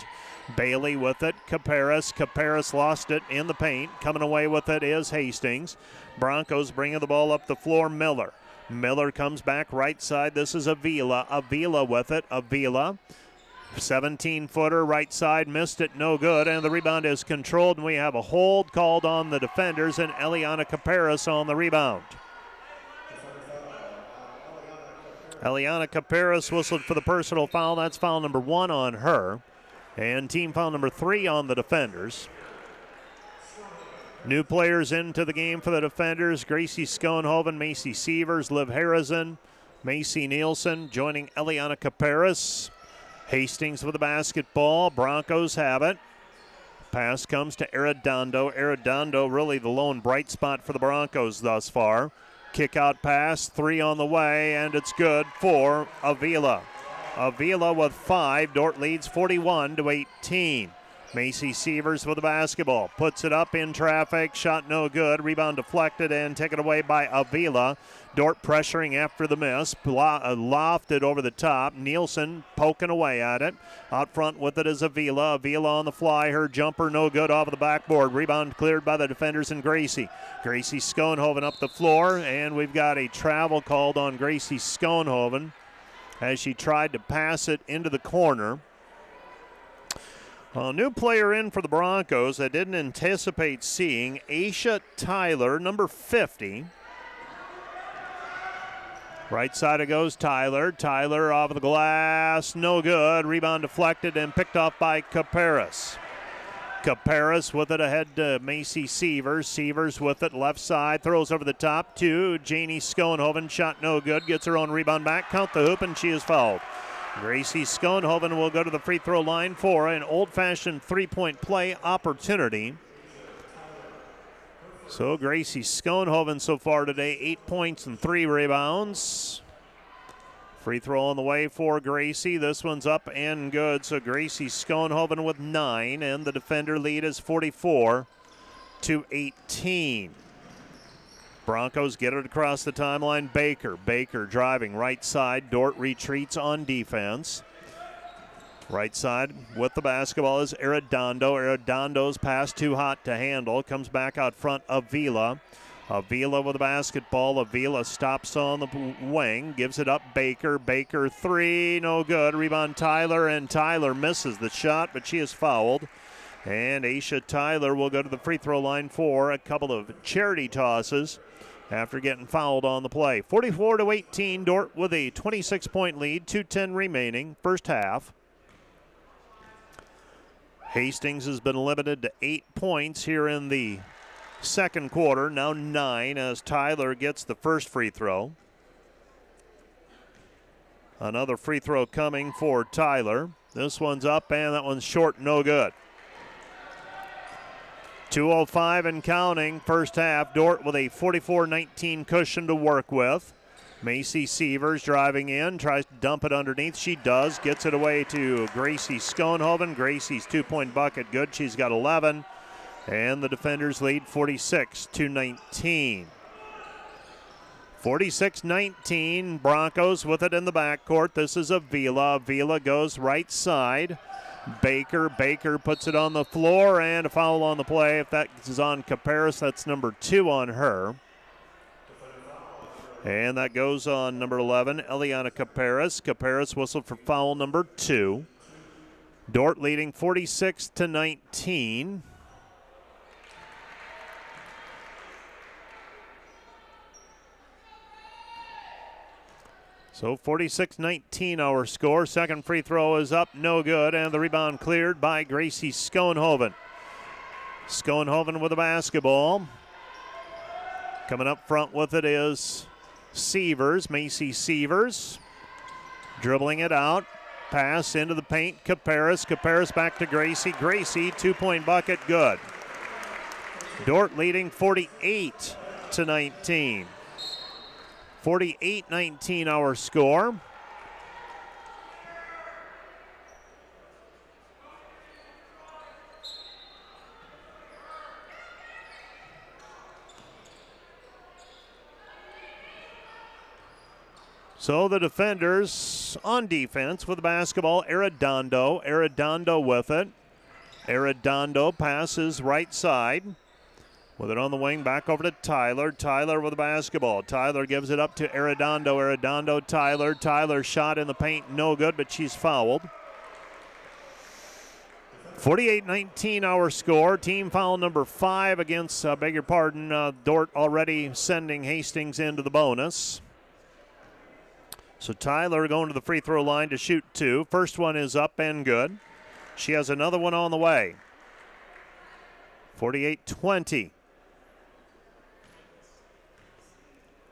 Bailey with it. Caparis. Caparis lost it in the paint. Coming away with it is Hastings. Broncos bringing the ball up the floor. Miller. Miller comes back right side. This is Avila. Avila with it. Avila. 17-footer right side. Missed it. No good. And the rebound is controlled. And we have a hold called on the defenders and Eliana Caparis on the rebound. Eliana Caparis whistled for the personal foul. That's foul number 1 on her. And team foul number 3 on the defenders. New players into the game for the defenders. Gracie Schoenhoven, Macy Sievers, Liv Harrison, Macy Nielsen joining Eliana Caparis. Hastings with the basketball. Broncos have it. Pass comes to Arredondo. Arredondo really the lone bright spot for the Broncos thus far. Kick out pass, 3 on the way, and it's good for Avila. Avila with 5. Dordt leads 41-18. Macy Sievers with the basketball. Puts it up in traffic. Shot no good. Rebound deflected and taken away by Avila. Dordt pressuring after the miss. Lofted over the top. Nielsen poking away at it. Out front with it is Avila. Avila on the fly. Her jumper no good off of the backboard. Rebound cleared by the defenders and Gracie. Gracie Schoenhoven up the floor. And we've got a travel called on Gracie Schoenhoven as she tried to pass it into the corner. A new player in for the Broncos I didn't anticipate seeing, Aisha Tyler, number 50. Right side it goes Tyler. Tyler off of the glass, no good. Rebound deflected and picked off by Caparis. Caparis with it ahead to Macy Sievers. Sievers with it left side, throws over the top to Janie Schoenhoven. Shot no good, gets her own rebound back. Count the hoop and she is fouled. Gracie Schoenhoven will go to the free throw line for an old-fashioned three-point play opportunity. So Gracie Schoenhoven so far today, 8 points and 3 rebounds. Free throw on the way for Gracie. This one's up and good. So Gracie Schoenhoven with 9, and the defender lead is 44-18. Broncos get it across the timeline. Baker driving right side. Dordt retreats on defense. Right side with the basketball is Arredondo. Arredondo's pass too hot to handle. Comes back out front, Avila. Avila with the basketball. Avila stops on the wing. Gives it up Baker. Baker 3, no good. Rebound Tyler, and Tyler misses the shot, but she is fouled. And Aisha Tyler will go to the free throw line for a couple of charity tosses after getting fouled on the play. 44-18, Dordt with a 26-point lead. 2:10 remaining, first half. Hastings has been limited to 8 points here in the second quarter, now 9 as Tyler gets the first free throw. Another free throw coming for Tyler. This one's up and that one's short, no good. 2:05 and counting, first half. Dordt with a 44-19 cushion to work with. Macy Sievers driving in, tries to dump it underneath. She does, gets it away to Gracie Schoenhoven. Gracie's 2-point bucket good. She's got 11. And the defenders lead 46-19. 46-19, Broncos with it in the backcourt. This is Avila. Avila goes right side. Baker puts it on the floor, and a foul on the play. If that is on Caparis, that's number 2 on her. And that goes on number 11, Eliana Caparis. Caparis whistled for foul number 2. Dordt leading 46-19. So 46-19 our score. Second free throw is up, no good, and the rebound cleared by Gracie Schoenhoven. Schoenhoven with the basketball. Coming up front with it is Sievers, Macy Sievers. Dribbling it out. Pass into the paint, Caparis. Caparis back to Gracie. Gracie, 2-point bucket, good. Dordt leading 48-19. 48-19 our score. So the defenders on defense with the basketball, Arredondo. Arredondo with it. Arredondo passes right side. With it on the wing, back over to Tyler. Tyler with the basketball. Tyler gives it up to Arredondo. Arredondo, Tyler. Tyler shot in the paint, no good, but she's fouled. 48-19 our score. Team foul number 5 against, Dordt already sending Hastings into the bonus. So Tyler going to the free throw line to shoot 2. First one is up and good. She has another one on the way. 48-20.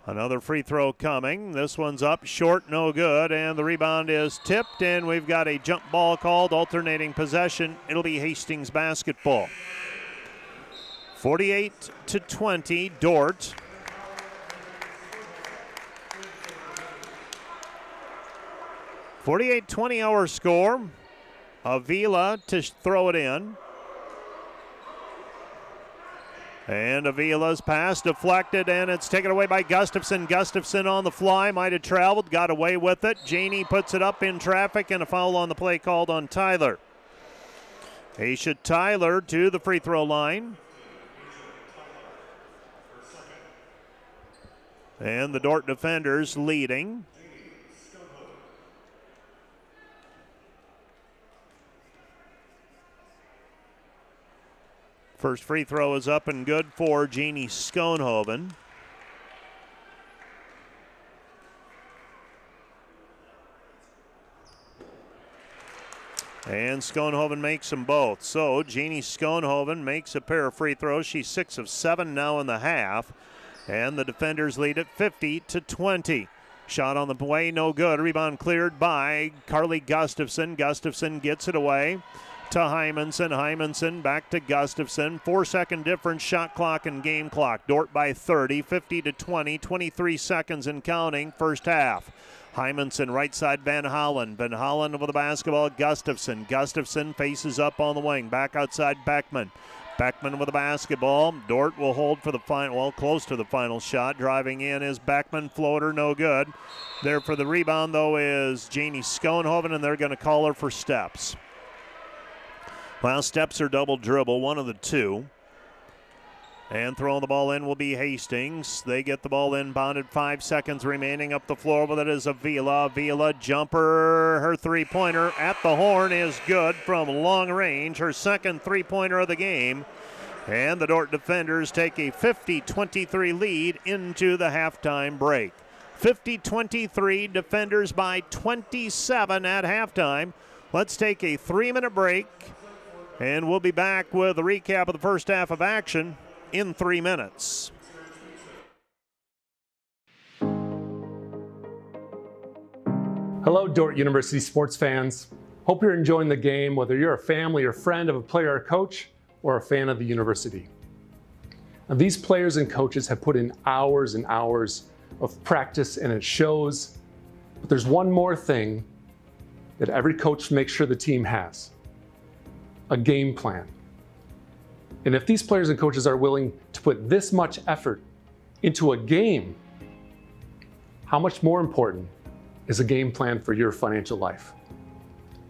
Another free throw coming. This one's up, short, no good, and the rebound is tipped, and we've got a jump ball called, alternating possession. It'll be Hastings basketball. 48-20, Dordt. .48-20 our score. Avila to throw it in. And Avila's pass deflected, and it's taken away by Gustafson. Gustafson on the fly, might have traveled, got away with it. Janey puts it up in traffic, and a foul on the play called on Tyler. Aisha Tyler to the free throw line. And the Dordt defenders leading. First free throw is up and good for Janie Schoenhoven. And Schoenhoven makes them both. So Jeannie Schoenhoven makes a pair of free throws. She's 6 of 7 now in the half. And the defenders lead it 50-20. Shot on the way, no good. Rebound cleared by Carly Gustafson. Gustafson gets it away to Hymanson. Hymanson back to Gustafson. 4-second difference, shot clock and game clock. Dordt by 30, 50-20, 23 seconds and counting, first half. Hymanson, right side, Van Hollen. Van Hollen with the basketball, Gustafson. Gustafson faces up on the wing. Back outside, Beckman. Beckman with the basketball. Dordt will hold for the final, well, close to the final shot. Driving in is Beckman, floater, no good. There for the rebound, though, is Janie Schoenhoven, and they're going to call her for steps. Well, steps are double dribble, one of the two. And throwing the ball in will be Hastings. They get the ball inbounded, 5 seconds remaining. Up the floor with it is Avila. Avila jumper. Her three-pointer at the horn is good from long range. Her second three-pointer of the game. And the Dordt defenders take a 50-23 lead into the halftime break. 50-23, defenders by 27 at halftime. Let's take a 3-minute break. And we'll be back with a recap of the first half of action in 3 minutes. Hello, Dordt University sports fans. Hope you're enjoying the game, whether you're a family or friend of a player or coach, or a fan of the university. Now, these players and coaches have put in hours and hours of practice, and it shows. But there's one more thing that every coach makes sure the team has: a game plan. And if these players and coaches are willing to put this much effort into a game, how much more important is a game plan for your financial life?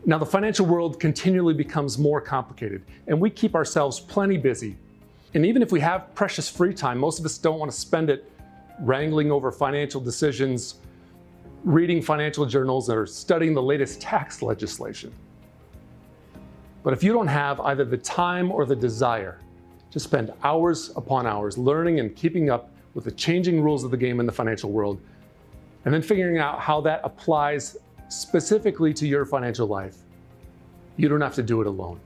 Now, the financial world continually becomes more complicated, and we keep ourselves plenty busy. And even if we have precious free time, most of us don't want to spend it wrangling over financial decisions, reading financial journals, or studying the latest tax legislation. But if you don't have either the time or the desire to spend hours upon hours learning and keeping up with the changing rules of the game in the financial world, and then figuring out how that applies specifically to your financial life, you don't have to do it alone.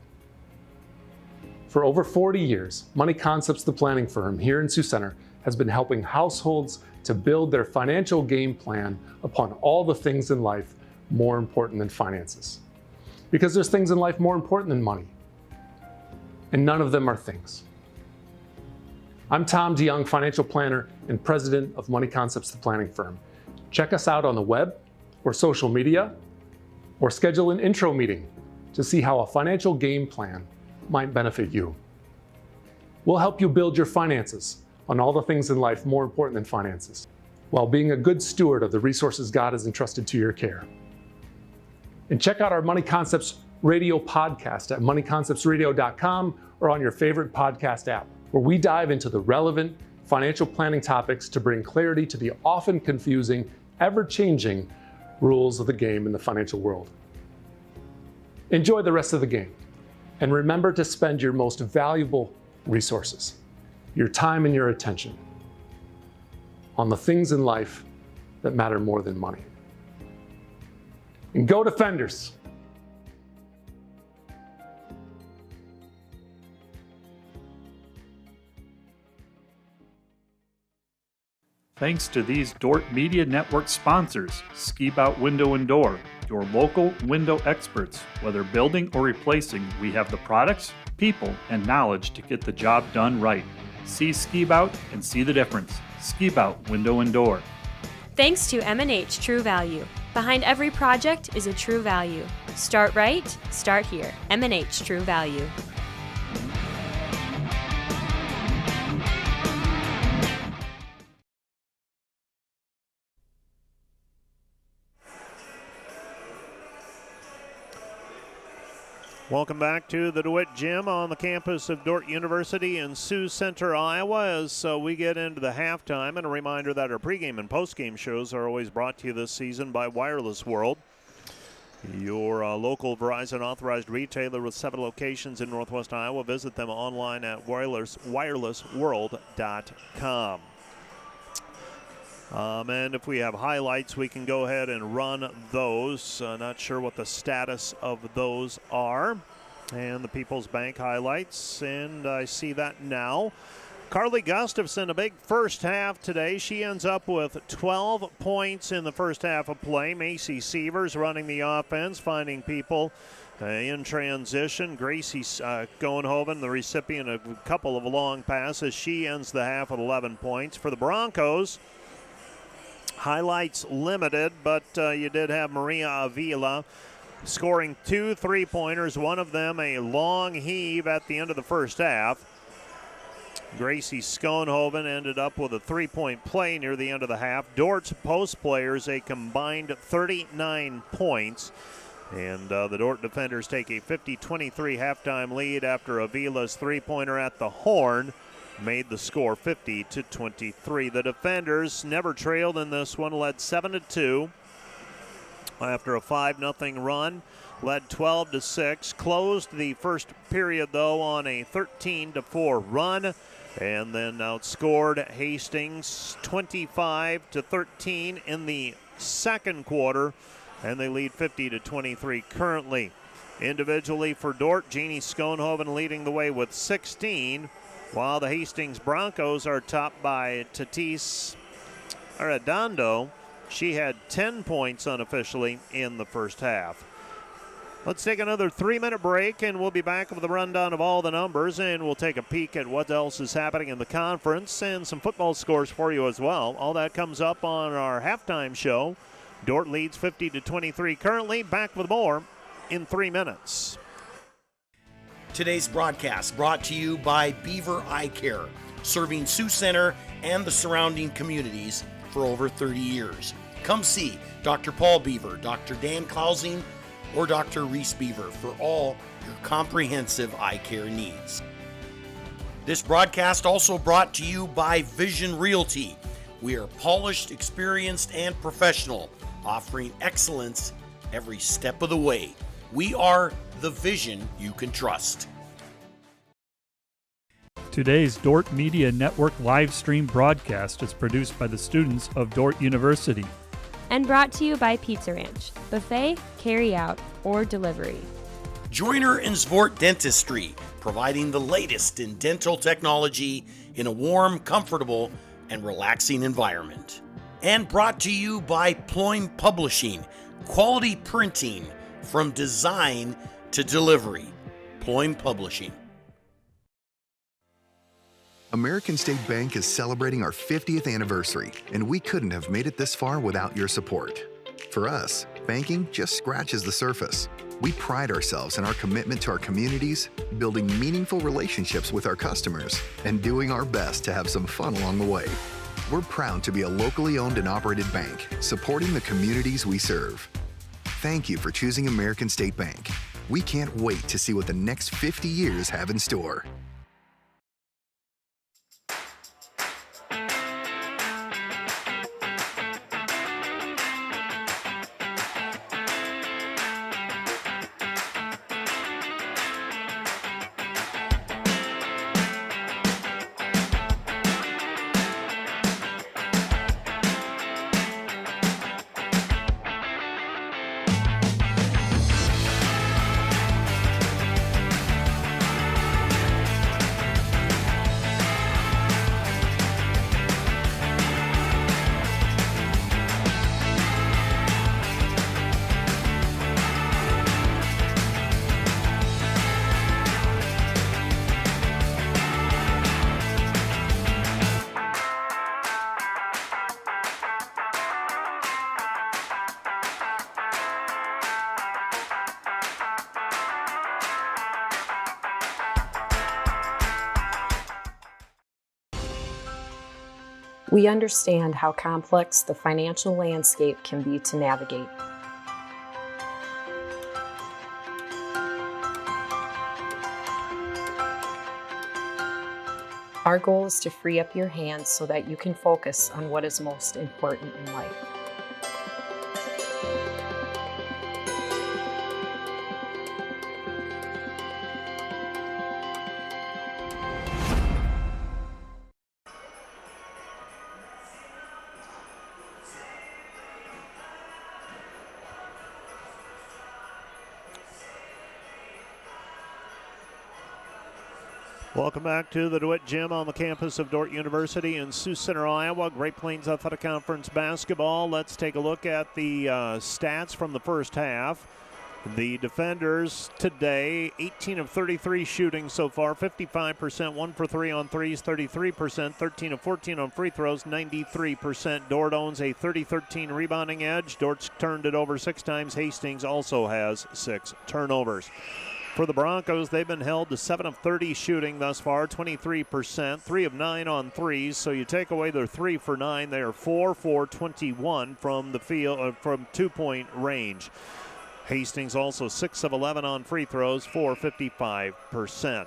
For over 40 years, Money Concepts, the planning firm here in Sioux Center, has been helping households to build their financial game plan upon all the things in life more important than finances. Because there's things in life more important than money, and none of them are things. I'm Tom DeYoung, financial planner and president of Money Concepts, the planning firm. Check us out on the web or social media, or schedule an intro meeting to see how a financial game plan might benefit you. We'll help you build your finances on all the things in life more important than finances, while being a good steward of the resources God has entrusted to your care. And check out our Money Concepts Radio podcast at moneyconceptsradio.com or on your favorite podcast app, where we dive into the relevant financial planning topics to bring clarity to the often confusing, ever-changing rules of the game in the financial world. Enjoy the rest of the game, and remember to spend your most valuable resources, your time and your attention, on the things in life that matter more than money. And go Defenders! Thanks to these Dordt Media Network sponsors: Ski Bout Window and Door, your local window experts. Whether building or replacing, we have the products, people, and knowledge to get the job done right. See Ski Bout and see the difference. Ski Bout Window and Door. Thanks to M&H True Value. Behind every project is a true value. Start right, start here. M&H True Value. Welcome back to the DeWitt Gym on the campus of Dordt University in Sioux Center, Iowa, as we get into the halftime. And a reminder that our pregame and postgame shows are always brought to you this season by Wireless World, your local Verizon authorized retailer with 7 locations in Northwest Iowa. Visit them online at wirelessworld.com. And if we have highlights, we can go ahead and run those. Not sure what the status of those are. And the People's Bank highlights, and I see that now. Carly Gustafson, a big first half today. She ends up with 12 points in the first half of play. Macy Sievers running the offense, finding people in transition. Gracie Schoenhoven, the recipient of a couple of long passes. She ends the half with 11 points. For the Broncos, highlights limited, but you did have Maria Avila scoring 2 3-pointers, one of them a long heave at the end of the first half. Gracie Schoenhoven ended up with a 3-point play near the end of the half. Dordt's post players a combined 39 points. And the Dordt defenders take a 50-23 halftime lead after Avila's 3-pointer at the horn made the score 50-23. The defenders never trailed in this one, led 7-2 after a 5-0 run, led 12-6, closed the first period though on a 13-4 run, and then outscored Hastings 25-13 in the second quarter, and they lead 50-23 currently. Individually for Dordt, Jeannie Schoenhoven leading the way with 16, while the Hastings Broncos are topped by Tatis Arredondo. She had 10 points unofficially in the first half. Let's take another 3-minute break, and we'll be back with a rundown of all the numbers, and we'll take a peek at what else is happening in the conference and some football scores for you as well. All that comes up on our halftime show. Dordt leads 50-23 currently. Back with more in 3 minutes. Today's broadcast brought to you by Beaver Eye Care, serving Sioux Center and the surrounding communities for over 30 years. Come see Dr. Paul Beaver, Dr. Dan Clausing, or Dr. Reese Beaver for all your comprehensive eye care needs. This broadcast also brought to you by Vision Realty. We are polished, experienced, and professional, offering excellence every step of the way. We are the vision you can trust. Today's Dordt Media Network live stream broadcast is produced by the students of Dordt University. And brought to you by Pizza Ranch, buffet, carry out, or delivery. Joyner and Svort Dentistry, providing the latest in dental technology in a warm, comfortable, and relaxing environment. And brought to you by Ployne Publishing, quality printing from design to delivery. Ployne Publishing. American State Bank is celebrating our 50th anniversary, and we couldn't have made it this far without your support. For us, banking just scratches the surface. We pride ourselves in our commitment to our communities, building meaningful relationships with our customers, and doing our best to have some fun along the way. We're proud to be a locally owned and operated bank, supporting the communities we serve. Thank you for choosing American State Bank. We can't wait to see what the next 50 years have in store. We understand how complex the financial landscape can be to navigate. Our goal is to free up your hands so that you can focus on what is most important in life. Welcome back to the DeWitt Gym on the campus of Dordt University in Sioux Center, Iowa. Great Plains Athletic Conference basketball. Let's take a look at the stats from the first half. The defenders today, 18 of 33 shooting so far, 55%, 1 for 3 on threes, 33%, 13 of 14 on free throws, 93%. Dordt owns a 30-13 rebounding edge. Dordt's turned it over 6 times. Hastings also has 6 turnovers. For the Broncos, they've been held to 7 of 30 shooting thus far, 23%, 3 of 9 on threes. So you take away their 3 for 9, they are 4 for 21 from the field, from 2-point range. Hastings also 6 of 11 on free throws for 55%.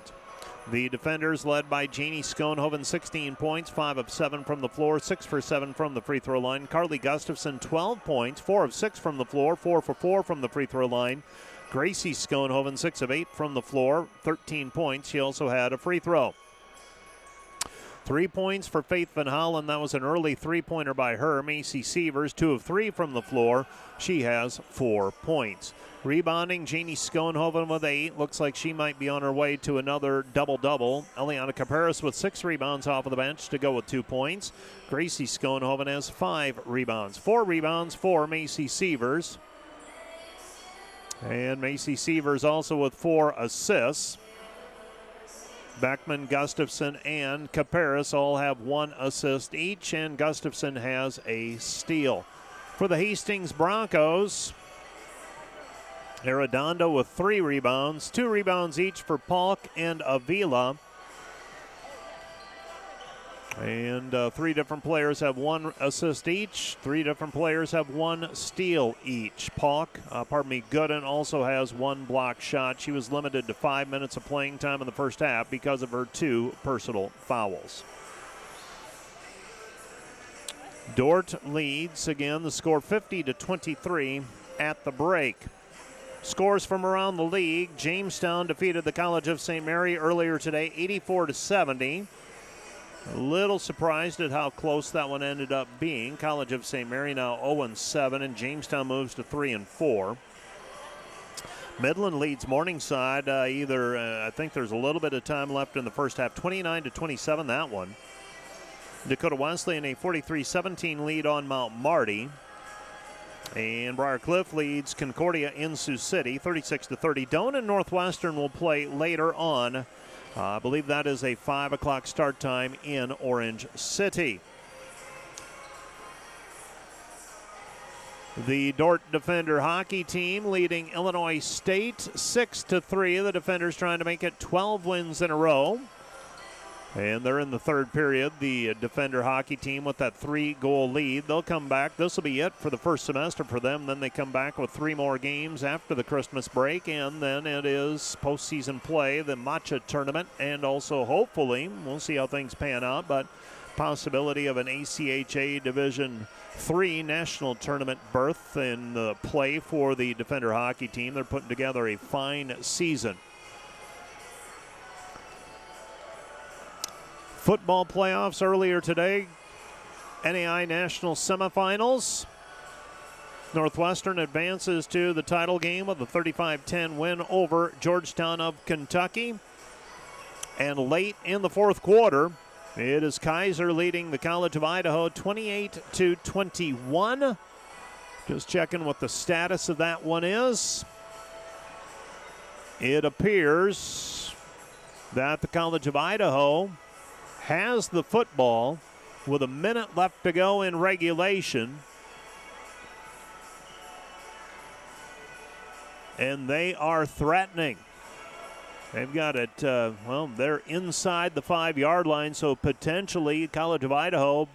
The defenders led by Janie Schoenhoven, 16 points, 5 of 7 from the floor, 6 for 7 from the free throw line. Carly Gustafson, 12 points, 4 of 6 from the floor, 4 for 4 from the free throw line. Gracie Schoenhoven, 6 of 8 from the floor, 13 points. She also had a free throw. 3 points for Faith Van Hollen. That was an early three-pointer by her. Macy Sievers, 2 of 3 from the floor. She has 4 points. Rebounding, Janie Schoenhoven with 8. Looks like she might be on her way to another double-double. Eliana Caparis with 6 rebounds off of the bench to go with 2 points. Gracie Schoenhoven has 5 rebounds. 4 rebounds for Macy Sievers. And Macy Sievers also with 4 assists. Beckman, Gustafson, and Caparis all have 1 assist each, and Gustafson has a steal. For the Hastings Broncos, Arredondo with 3 rebounds, 2 rebounds each for Palk and Avila. And 3 different players have 1 assist each. 3 different players have 1 steal each. Gooden also has 1 block shot. She was limited to 5 minutes of playing time in the first half because of her 2 personal fouls. Dordt leads again, the score 50-23 at the break. Scores from around the league. Jamestown defeated the College of St. Mary earlier today, 84-70. A little surprised at how close that one ended up being. College of St. Mary now 0-7, and Jamestown moves to 3-4. Midland leads Morningside. I think there's a little bit of time left in the first half. 29-27, that one. Dakota Wesleyan a 43-17 lead on Mount Marty. And Briar Cliff leads Concordia in Sioux City, 36-30. Doane and Northwestern will play later on. I believe that is a 5 o'clock start time in Orange City. The Dordt Defender hockey team leading Illinois State 6-3. The Defenders trying to make it 12 wins in a row. And they're in the third period. The Defender hockey team with that 3-goal lead. They'll come back. This will be it for the first semester for them. Then they come back with 3 more games after the Christmas break. And then it is postseason play, the Matcha tournament. And also, hopefully, we'll see how things pan out, but possibility of an ACHA Division III national tournament berth in the play for the Defender hockey team. They're putting together a fine season. Football playoffs earlier today. NAI National Semifinals. Northwestern advances to the title game with a 35-10 win over Georgetown of Kentucky. And late in the fourth quarter, it is Kaiser leading the College of Idaho 28-21. Just checking what the status of that one is. It appears that the College of Idaho has the football with a minute left to go in regulation. And they are threatening. They've got it, they're inside the 5-yard line, so potentially College of Idaho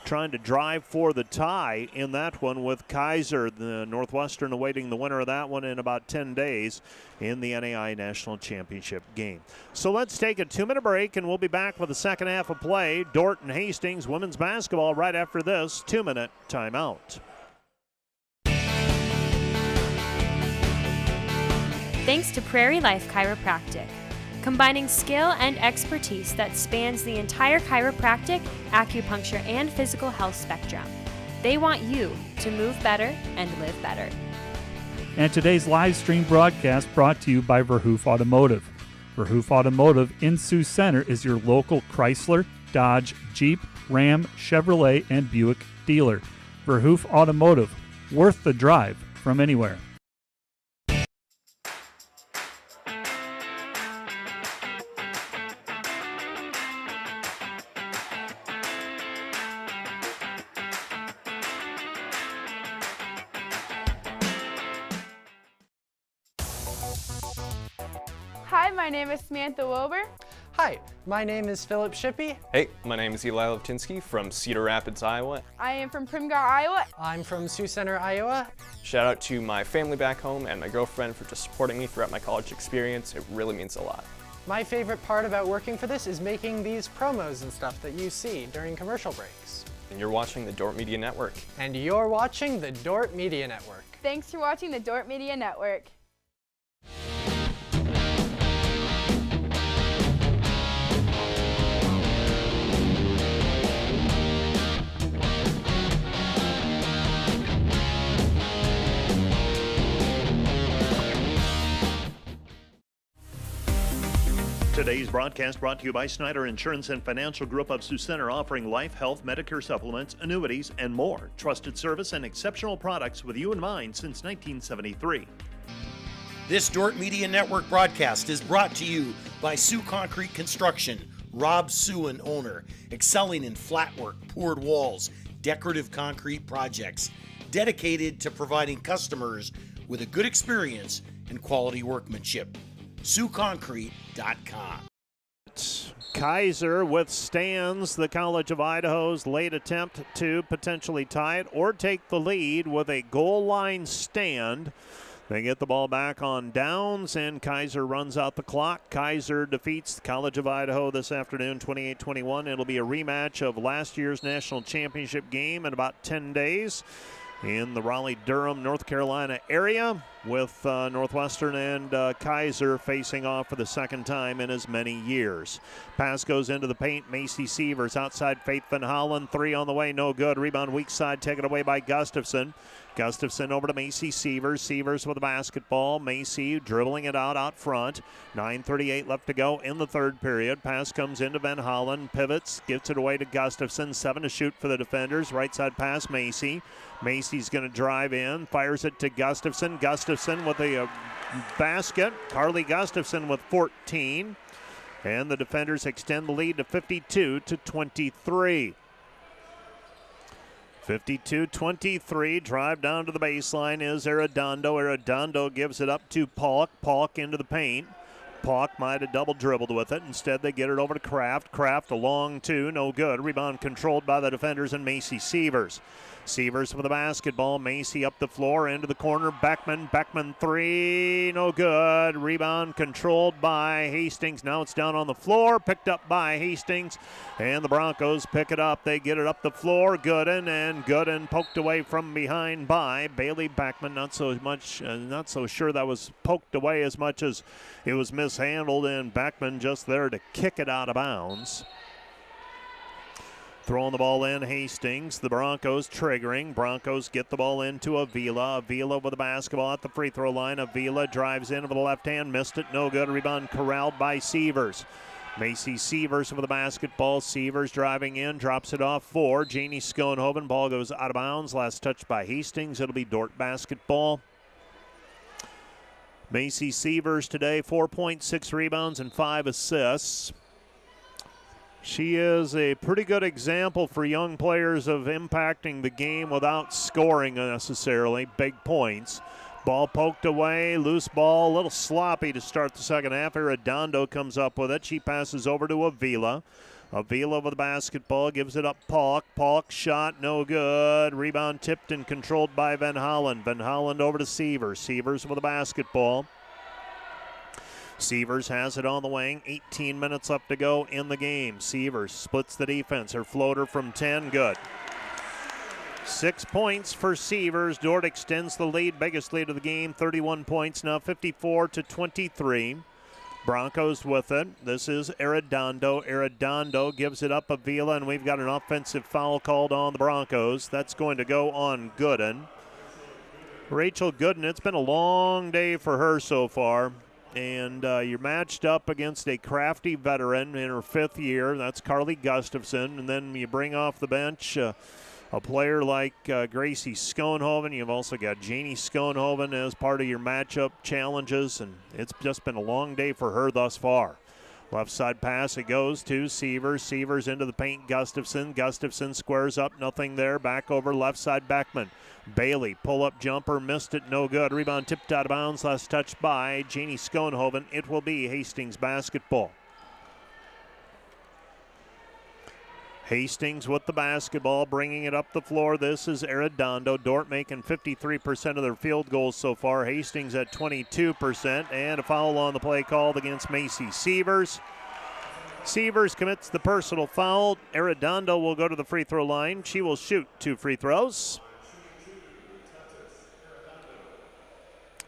trying to drive for the tie in that one with Kaiser, the Northwestern awaiting the winner of that one in about 10 days in the NAI National Championship game. So let's take a 2-minute break, and we'll be back with the second half of play. Dordt and Hastings women's basketball right after this 2-minute timeout. Thanks to Prairie Life Chiropractic, combining skill and expertise that spans the entire chiropractic, acupuncture, and physical health spectrum. They want you to move better and live better. And today's live stream broadcast brought to you by Verhoof Automotive. Verhoof Automotive in Sioux Center is your local Chrysler, Dodge, Jeep, Ram, Chevrolet, and Buick dealer. Verhoof Automotive, worth the drive from anywhere. Hi, my name is Samantha Wilbur. Hi, my name is Philip Shippey. Hey, my name is Eli Levtinsky from Cedar Rapids, Iowa. I am from Primgar, Iowa. I'm from Sioux Center, Iowa. Shout out to my family back home and my girlfriend for just supporting me throughout my college experience. It really means a lot. My favorite part about working for this is making these promos and stuff that you see during commercial breaks. And you're watching the Dordt Media Network. And you're watching the Dordt Media Network. Thanks for watching the Dordt Media Network. Today's broadcast brought to you by Snyder Insurance and Financial Group of Sioux Center, offering life, health, Medicare supplements, annuities, and more. Trusted service and exceptional products with you in mind since 1973. This Dordt Media Network broadcast is brought to you by Sioux Concrete Construction. Rob Suen, owner, excelling in flat work, poured walls, decorative concrete projects, dedicated to providing customers with a good experience and quality workmanship. SiouxConcrete.com. Kaiser withstands the College of Idaho's late attempt to potentially tie it or take the lead with a goal line stand. They get the ball back on downs, and Kaiser runs out the clock. Kaiser defeats the College of Idaho this afternoon, 28-21. It'll be a rematch of last year's national championship game in about 10 days in the Raleigh-Durham, North Carolina area, with Northwestern and Kaiser facing off for the second time in as many years. Pass goes into the paint. Macy Sievers outside Faith Van Hollen. Three on the way, no good. Rebound weak side taken away by Gustafson. Gustafson over to Macy Sievers. Sievers with the basketball. Macy dribbling it out front. 9:38 left to go in the third period. Pass comes into Van Hollen. Pivots, gets it away to Gustafson. 7 to shoot for the defenders. Right side pass, Macy. Macy's going to drive in. Fires it to Gustafson. Gustafson with a basket. Carly Gustafson with 14. And the defenders extend the lead to 52-23. 52-23, drive down to the baseline is Arredondo. Arredondo gives it up to Polk. Polk into the paint. Polk might have double dribbled with it. Instead, they get it over to Kraft. Kraft a long two, no good. Rebound controlled by the defenders and Macy Sievers. Sievers with the basketball. Macy up the floor into the corner. Beckman three, no good. Rebound controlled by Hastings. Now it's down on the floor, picked up by Hastings, and the Broncos pick it up. They get it up the floor. Gooden poked away from behind by Bailey Beckman. Not so sure that was poked away as much as it was mishandled, and Beckman just there to kick it out of bounds. Throwing the ball in, Hastings. The Broncos triggering. Broncos get the ball into Avila. Avila with the basketball at the free throw line. Avila drives in with the left hand. Missed it. No good. Rebound corralled by Sievers. Macy Sievers with the basketball. Sievers driving in. Drops it off for Janie Schoenhoven. Ball goes out of bounds. Last touch by Hastings. It'll be Dordt basketball. Macy Sievers today, 4.6 rebounds and 5 assists. She is a pretty good example for young players of impacting the game without scoring necessarily big points. Ball poked away, loose ball, a little sloppy to start the second half. Arredondo comes up with it. She passes over to Avila. Avila with the basketball, gives it up Polk. Polk shot, no good. Rebound tipped and controlled by Van Hollen. Van Hollen over to Sievers. Sievers with the basketball. Sievers has it on the wing. 18 minutes left to go in the game. Sievers splits the defense. Her floater from 10, good. 6 points for Sievers. Dordt extends the lead, biggest lead of the game, 31 points now, 54-23. Broncos with it. This is Arredondo. Arredondo gives it up Avila, and we've got an offensive foul called on the Broncos. That's going to go on Gooden. Rachel Gooden, it's been a long day for her so far. And you're matched up against a crafty veteran in her 5th year. That's Carly Gustafson. And then you bring off the bench a player like Gracie Schoenhoven. You've also got Janie Schoenhoven as part of your matchup challenges. And it's just been a long day for her thus far. Left side pass, it goes to Sievers. Sievers into the paint, Gustafson. Gustafson squares up, nothing there. Back over left side, Beckman. Bailey, pull-up jumper, missed it, no good. Rebound tipped out of bounds, last touch by Janie Schoenhoven. It will be Hastings basketball. Hastings with the basketball, bringing it up the floor. This is Arredondo. Dordt making 53% of their field goals so far. Hastings at 22%, and a foul on the play called against Macy Sievers. Sievers commits the personal foul. Arredondo will go to the free throw line. She will shoot 2 free throws.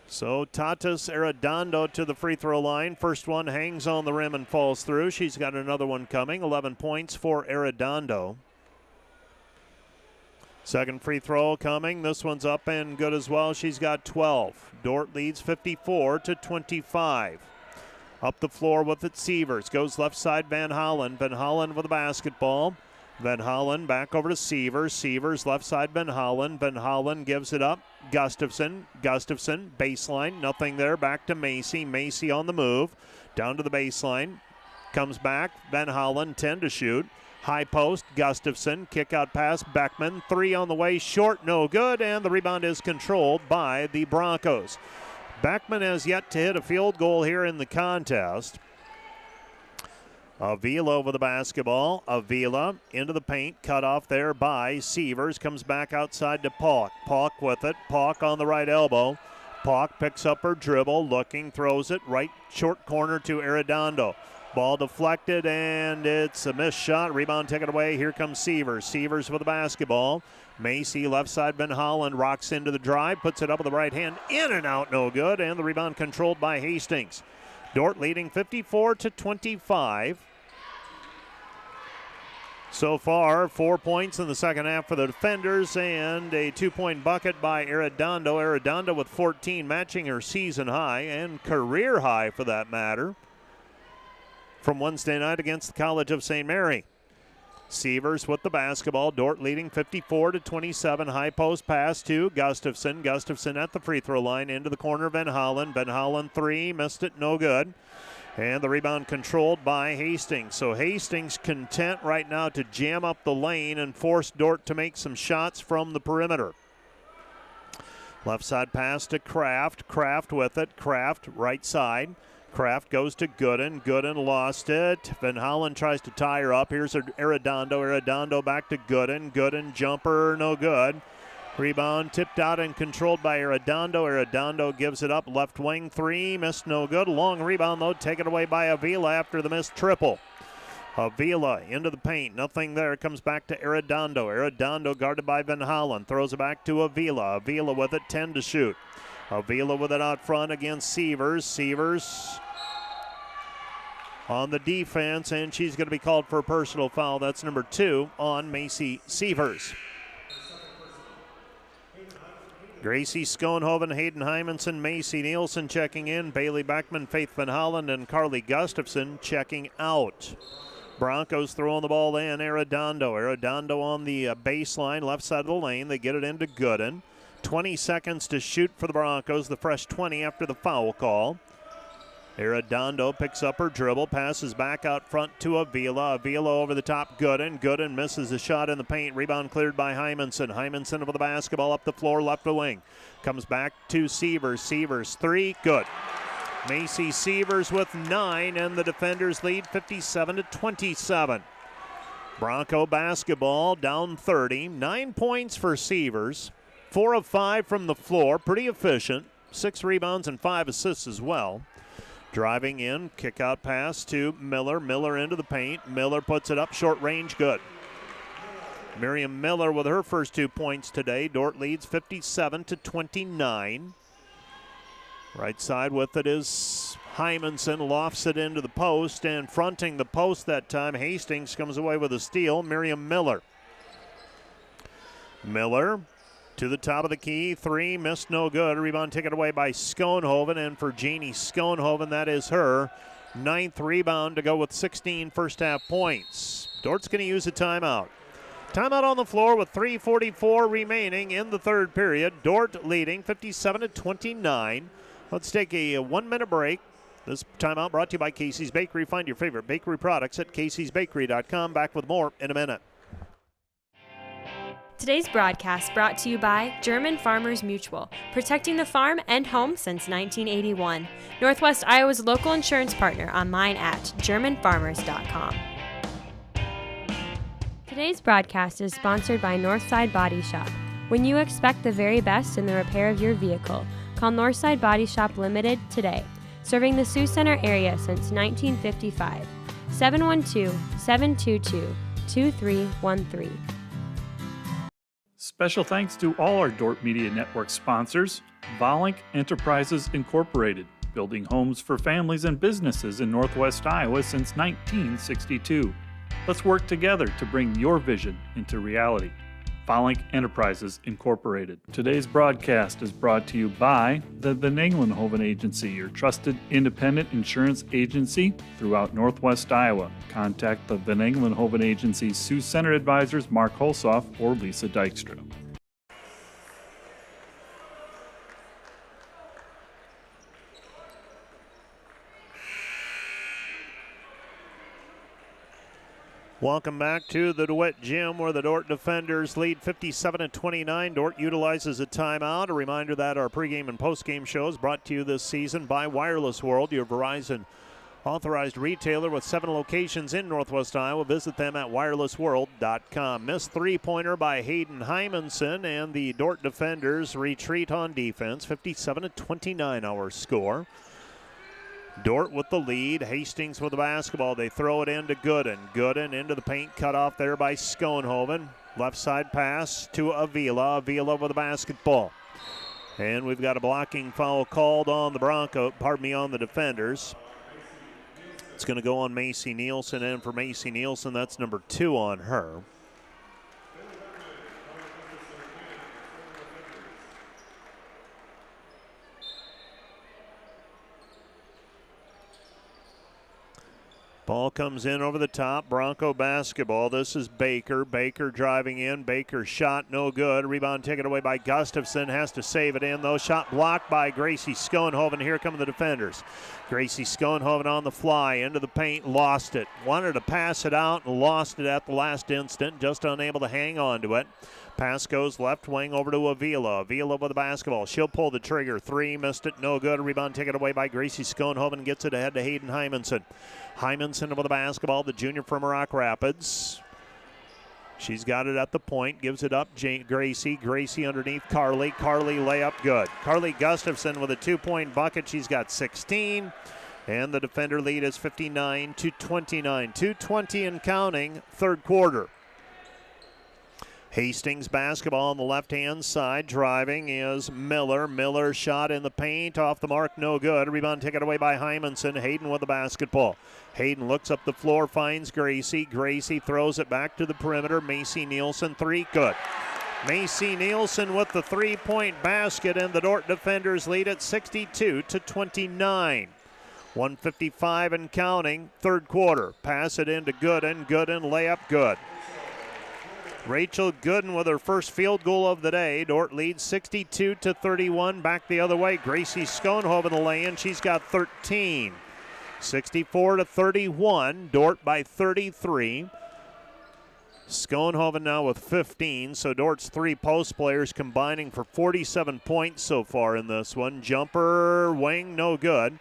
So Tatis Arredondo to the free throw line. First one hangs on the rim and falls through. She's got another one coming. 11 points for Arredondo. Second free throw coming. This one's up and good as well. She's got 12. Dordt leads 54-25. Up the floor with it, Sievers. Goes left side, Van Hollen. Van Hollen with the basketball. Van Hollen back over to Sievers. Sievers left side, Van Hollen. Van Hollen gives it up. Gustafson. Gustafson, baseline. Nothing there. Back to Macy. Macy on the move. Down to the baseline. Comes back. Van Hollen, 10 to shoot. High post, Gustafson. Kick out pass, Beckman. 3 on the way, short, no good. And the rebound is controlled by the Broncos. Beckman has yet to hit a field goal here in the contest. Avila with the basketball. Avila into the paint. Cut off there by Sievers. Comes back outside to Pauk. Pauk with it. Pauk on the right elbow. Pauk picks up her dribble. Looking. Throws it. Right short corner to Arredondo. Ball deflected, and it's a missed shot. Rebound taken away. Here comes Sievers. Sievers with the basketball. Macy left side, Van Hollen rocks into the drive. Puts it up with the right hand. In and out. No good. And the rebound controlled by Hastings. Dordt leading 54-25. So far, 4 points in the second half for the defenders and a 2-point bucket by Arredondo. Arredondo with 14, matching her season high and career high for that matter from Wednesday night against the College of St. Mary. Sievers with the basketball. Dordt leading 54-27. High post pass to Gustafson. Gustafson at the free throw line into the corner. Van Hollen. Van Hollen 3. Missed it. No good. And the rebound controlled by Hastings. So Hastings content right now to jam up the lane and force Dordt to make some shots from the perimeter. Left side pass to Kraft. Kraft with it. Kraft right side. Kraft goes to Gooden. Gooden lost it. Van Hollen tries to tie her up. Here's Arredondo. Arredondo back to Gooden. Gooden jumper, no good. Rebound tipped out and controlled by Arredondo. Arredondo gives it up. Left wing 3. Missed, no good. Long rebound, though, taken away by Avila after the missed triple. Avila into the paint. Nothing there. Comes back to Arredondo. Arredondo guarded by Van Hollen. Throws it back to Avila. Avila with it. 10 to shoot. Avila with it out front against Sievers. Sievers on the defense, and she's going to be called for a personal foul. That's number 2 on Macy Sievers. Gracie Schoenhoven, Hayden Hymanson, Macy Nielsen checking in. Bailey Beckman, Faith Van Hollen, and Carly Gustafson checking out. Broncos throwing the ball in. Arredondo. Arredondo on the baseline, left side of the lane. They get it into Gooden. 20 seconds to shoot for the Broncos. The fresh 20 after the foul call. Arredondo picks up her dribble, passes back out front to Avila. Avila over the top, Gooden. Gooden misses a shot in the paint. Rebound cleared by Hymanson. Hymanson with the basketball up the floor, left wing. Comes back to Sievers. Sievers 3, good. Macy Sievers with 9, and the defenders lead 57-27. Bronco basketball down 30. 9 points for Sievers. 4 of 5 from the floor, pretty efficient. 6 rebounds and 5 assists as well. Driving in, kick out pass to Miller. Miller into the paint. Miller puts it up, short range, good. Miriam Miller with her first 2 points today. Dordt leads 57-29. Right side with it is Hymanson, lofts it into the post, and fronting the post that time, Hastings comes away with a steal. Miriam Miller. Miller To the top of the key, 3, missed, no good. Rebound taken away by Schoenhoven, and for Janie Schoenhoven, that is her 9th rebound to go with 16 first half points. Dordt's going to use a timeout. Timeout on the floor with 3:44 remaining in the third period. Dordt leading 57-29. Let's take a 1-minute break. This timeout brought to you by Casey's Bakery. Find your favorite bakery products at caseysbakery.com. Back with more in a minute. Today's broadcast brought to you by German Farmers Mutual, protecting the farm and home since 1981. Northwest Iowa's local insurance partner, online at germanfarmers.com. Today's broadcast is sponsored by Northside Body Shop. When you expect the very best in the repair of your vehicle, call Northside Body Shop Limited today, serving the Sioux Center area since 1955. 712-722-2313. Special thanks to all our Dordt Media Network sponsors. Volink Enterprises Incorporated, building homes for families and businesses in Northwest Iowa since 1962. Let's work together to bring your vision into reality. Volink Enterprises Incorporated. Today's broadcast is brought to you by the Van Engelenhoven Agency, your trusted independent insurance agency throughout Northwest Iowa. Contact the Van Engelenhoven Agency's Sioux Center advisors Mark Holsoff or Lisa Dykstra. Welcome back to the DeWitt Gym, where the Dordt defenders lead 57-29. Dordt utilizes a timeout. A reminder that our pregame and postgame shows brought to you this season by Wireless World, your Verizon authorized retailer with 7 locations in Northwest Iowa. Visit them at wirelessworld.com. Missed three-pointer by Hayden Hymanson, and the Dordt defenders retreat on defense. 57-29 our score. Dordt with the lead. Hastings with the basketball. They throw it into Gooden. Gooden into the paint, cut off there by Schoenhoven. Left side pass to Avila. Avila with the basketball. And we've got a blocking foul called on the defenders. It's going to go on Macy Nielsen, and for Macy Nielsen, that's number 2 on her. Ball comes in over the top. Bronco basketball. This is Baker. Baker driving in. Baker shot no good. Rebound taken away by Gustafson. Has to save it in though. Shot blocked by Gracie Schoenhoven. Here come the defenders. Gracie Schoenhoven on the fly. Into the paint. Lost it. Wanted to pass it out and lost it at the last instant. Just unable to hang on to it. Pass goes left wing over to Avila. Avila with the basketball. She'll pull the trigger. 3, missed it, no good. Rebound taken away by Gracie Schoenhoven. Gets it ahead to Hayden Hymanson. Hymanson with the basketball, the junior from Rock Rapids. She's got it at the point. Gives it up, Gracie. Gracie underneath Carly. Carly layup good. Carly Gustafson with a 2-point bucket. She's got 16. And the defender lead is 59-29. 2:20 and counting, third quarter. Hastings basketball on the left-hand side. Driving is Miller. Miller shot in the paint. Off the mark, no good. Rebound taken away by Hymanson. Hayden with the basketball. Hayden looks up the floor, finds Gracie. Gracie throws it back to the perimeter. Macy Nielsen, 3, good. Macy Nielsen with the 3-point basket, and the Dordt defenders lead at 62-29. 1:55 and counting, third quarter. Pass it into Gooden. Gooden, layup good. Rachel Gooden with her first field goal of the day. Dordt leads 62-31. Back the other way. Gracie Schoenhoven the lay-in. She's got 13. 64-31. Dordt by 33. Schoenhoven now with 15. So Dort's 3 post players combining for 47 points so far in this one. Jumper wing, no good.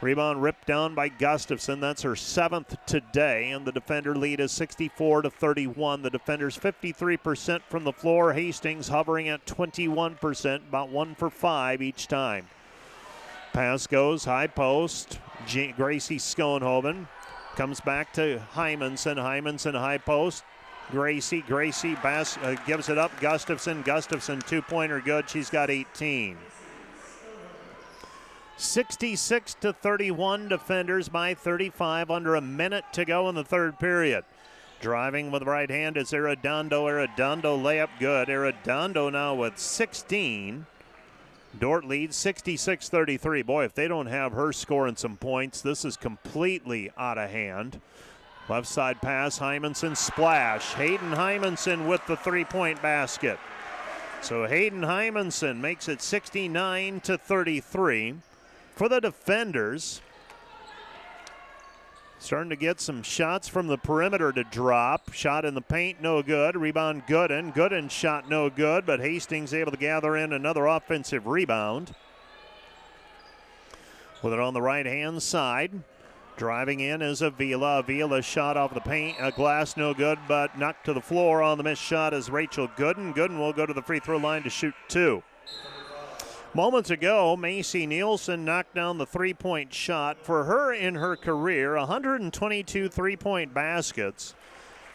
Rebound ripped down by Gustafson. That's her 7th today, and the defender lead is 64-31. The defenders 53% from the floor. Hastings hovering at 21%, about 1 for 5 each time. Pass goes high post. Gracie Schoenhoven comes back to Hymanson. Hymanson high post. Gracie gives it up. Gustafson 2-pointer good. She's got 18. 66-31, defenders by 35, under a minute to go in the third period. Driving with the right hand is Arredondo. Arredondo layup good. Arredondo now with 16. Dordt leads 66-33. Boy, if they don't have her scoring some points, this is completely out of hand. Left side pass, Hymanson splash. Hayden Hymanson with the three-point basket. So Hayden Hymanson makes it 69-33 for the defenders. Starting to get some shots from the perimeter to drop. Shot in the paint, no good. Rebound, Gooden. Gooden shot no good, but Hastings able to gather in another offensive rebound. With it on the right-hand side. Driving in is Avila. Avila shot off the paint. A glass, no good, but knocked to the floor on the missed shot is Rachel Gooden. Gooden will go to the free throw line to shoot 2. Moments ago, Macy Nielsen knocked down the three-point shot. For her in her career, 122 three-point baskets.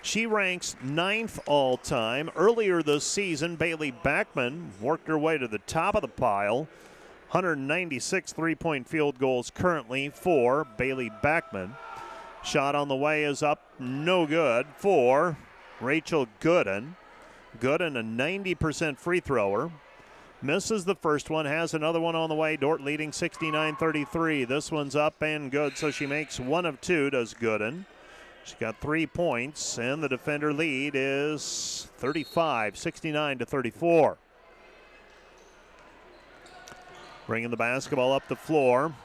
She ranks 9th all-time. Earlier this season, Bailey Backman worked her way to the top of the pile. 196 three-point field goals currently for Bailey Backman. Shot on the way is up, no good for Rachel Gooden. Gooden, a 90% free thrower. Misses the first one, has another one on the way. Dordt leading 69-33. This one's up and good, so she makes 1 of 2, does Gooden. She got 3 points, and the defender lead is 35, 69-34. Bringing the basketball up the floor.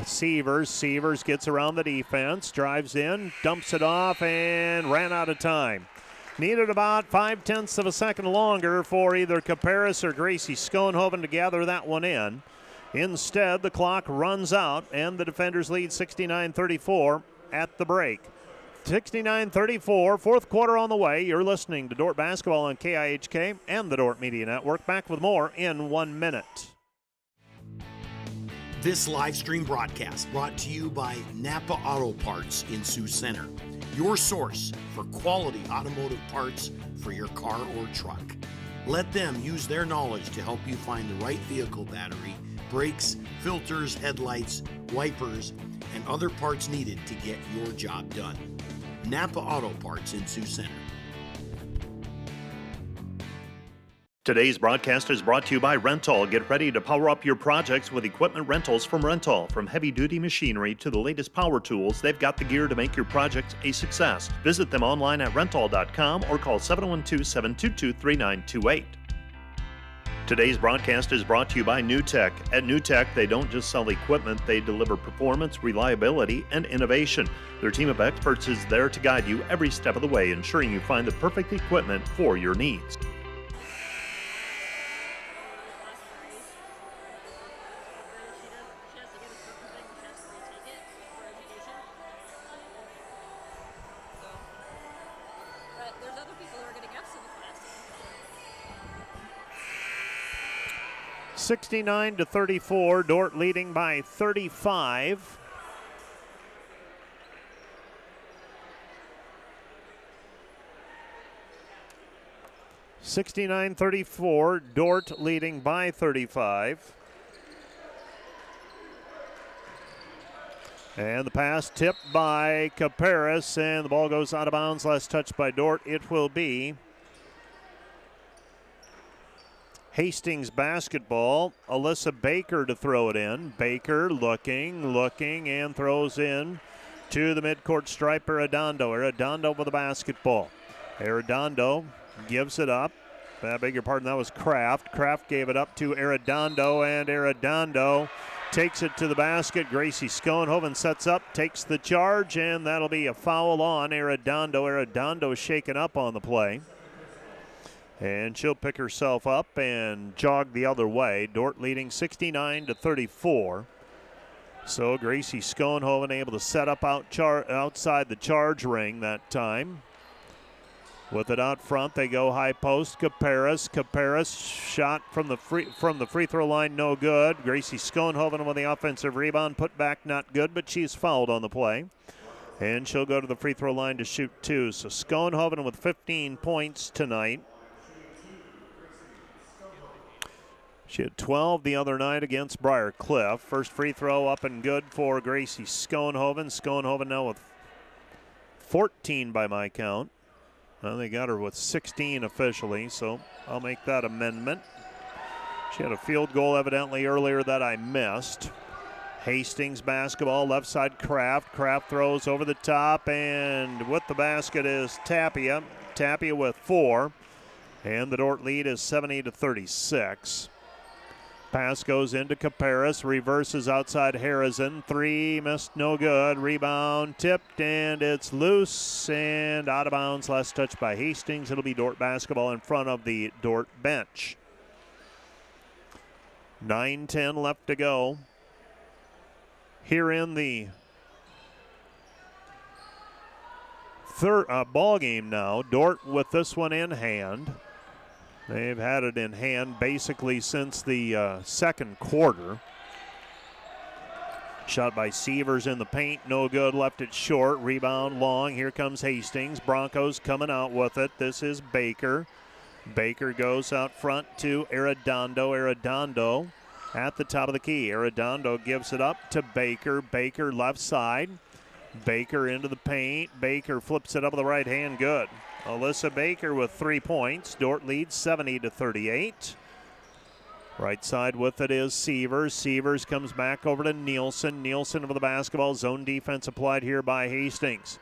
Sievers gets around the defense, drives in, dumps it off, and ran out of time. Needed about 0.5 of a second longer for either Caparis or Gracie Schoenhoven to gather that one in. Instead, the clock runs out, and the defenders lead 69-34 at the break. 69-34, fourth quarter on the way. You're listening to Dordt Basketball on KIHK and the Dordt Media Network. Back with more in 1 minute. This live stream broadcast brought to you by Napa Auto Parts in Sioux Center, your source for quality automotive parts for your car or truck. Let them use their knowledge to help you find the right vehicle battery, brakes, filters, headlights, wipers, and other parts needed to get your job done. Napa Auto Parts in Sioux Center. Today's broadcast is brought to you by Rental. Get ready to power up your projects with equipment rentals from Rental. From heavy-duty machinery to the latest power tools, they've got the gear to make your project a success. Visit them online at rental.com or call 712-722-3928. Today's broadcast is brought to you by NewTek. At NewTek, they don't just sell equipment, they deliver performance, reliability, and innovation. Their team of experts is there to guide you every step of the way, ensuring you find the perfect equipment for your needs. There's other people who are going to get some classes. 69-34, Dordt leading by 35. Dordt leading by 35. And the pass tipped by Caparis, and the ball goes out of bounds. Last touch by Dordt. It will be Hastings basketball. Alyssa Baker to throw it in. Baker looking, and throws in to the midcourt stripe. Arredondo with the basketball. Arredondo gives it up. I beg your pardon, that was Kraft. Kraft gave it up to Arredondo, and Arredondo takes it to the basket. Gracie Schoenhoven sets up, takes the charge, and that'll be a foul on Arredondo. Arredondo shaken up on the play. And she'll pick herself up and jog the other way. Dordt leading 69-34. So Gracie Schoenhoven able to set up outside the charge ring that time. With it out front, they go high post. Caparis shot from the free throw line, no good. Gracie Schoenhoven with the offensive rebound, put back, not good, but she's fouled on the play. And she'll go to the free throw line to shoot 2. So Schoenhoven with 15 points tonight. She had 12 the other night against Briar Cliff. First free throw up and good for Gracie Schoenhoven. Schoenhoven now with 14 by my count. Well, they got her with 16 officially, so I'll make that amendment. She had a field goal evidently earlier that I missed. Hastings basketball, left side Kraft. Kraft throws over the top, and with the basket is Tapia. Tapia with 4, and the Dordt lead is 70-36. Pass goes into Caparis, reverses outside Harrison. 3 missed, no good. Rebound tipped, and it's loose and out of bounds. Last touch by Hastings. It'll be Dordt basketball in front of the Dordt bench. 9:10 left to go. Here in the third ball game now. Dordt with this one in hand. They've had it in hand basically since the second quarter. Shot by Sievers in the paint, no good, left it short. Rebound long, here comes Hastings. Broncos coming out with it. This is Baker. Baker goes out front to Arredondo. Arredondo at the top of the key. Arredondo gives it up to Baker. Baker left side. Baker into the paint. Baker flips it up with the right hand, good. Alyssa Baker with 3 points. Dordt leads 70-38. Right side with it is Sievers. Sievers comes back over to Nielsen. Nielsen with the basketball. Zone defense applied here by Hastings.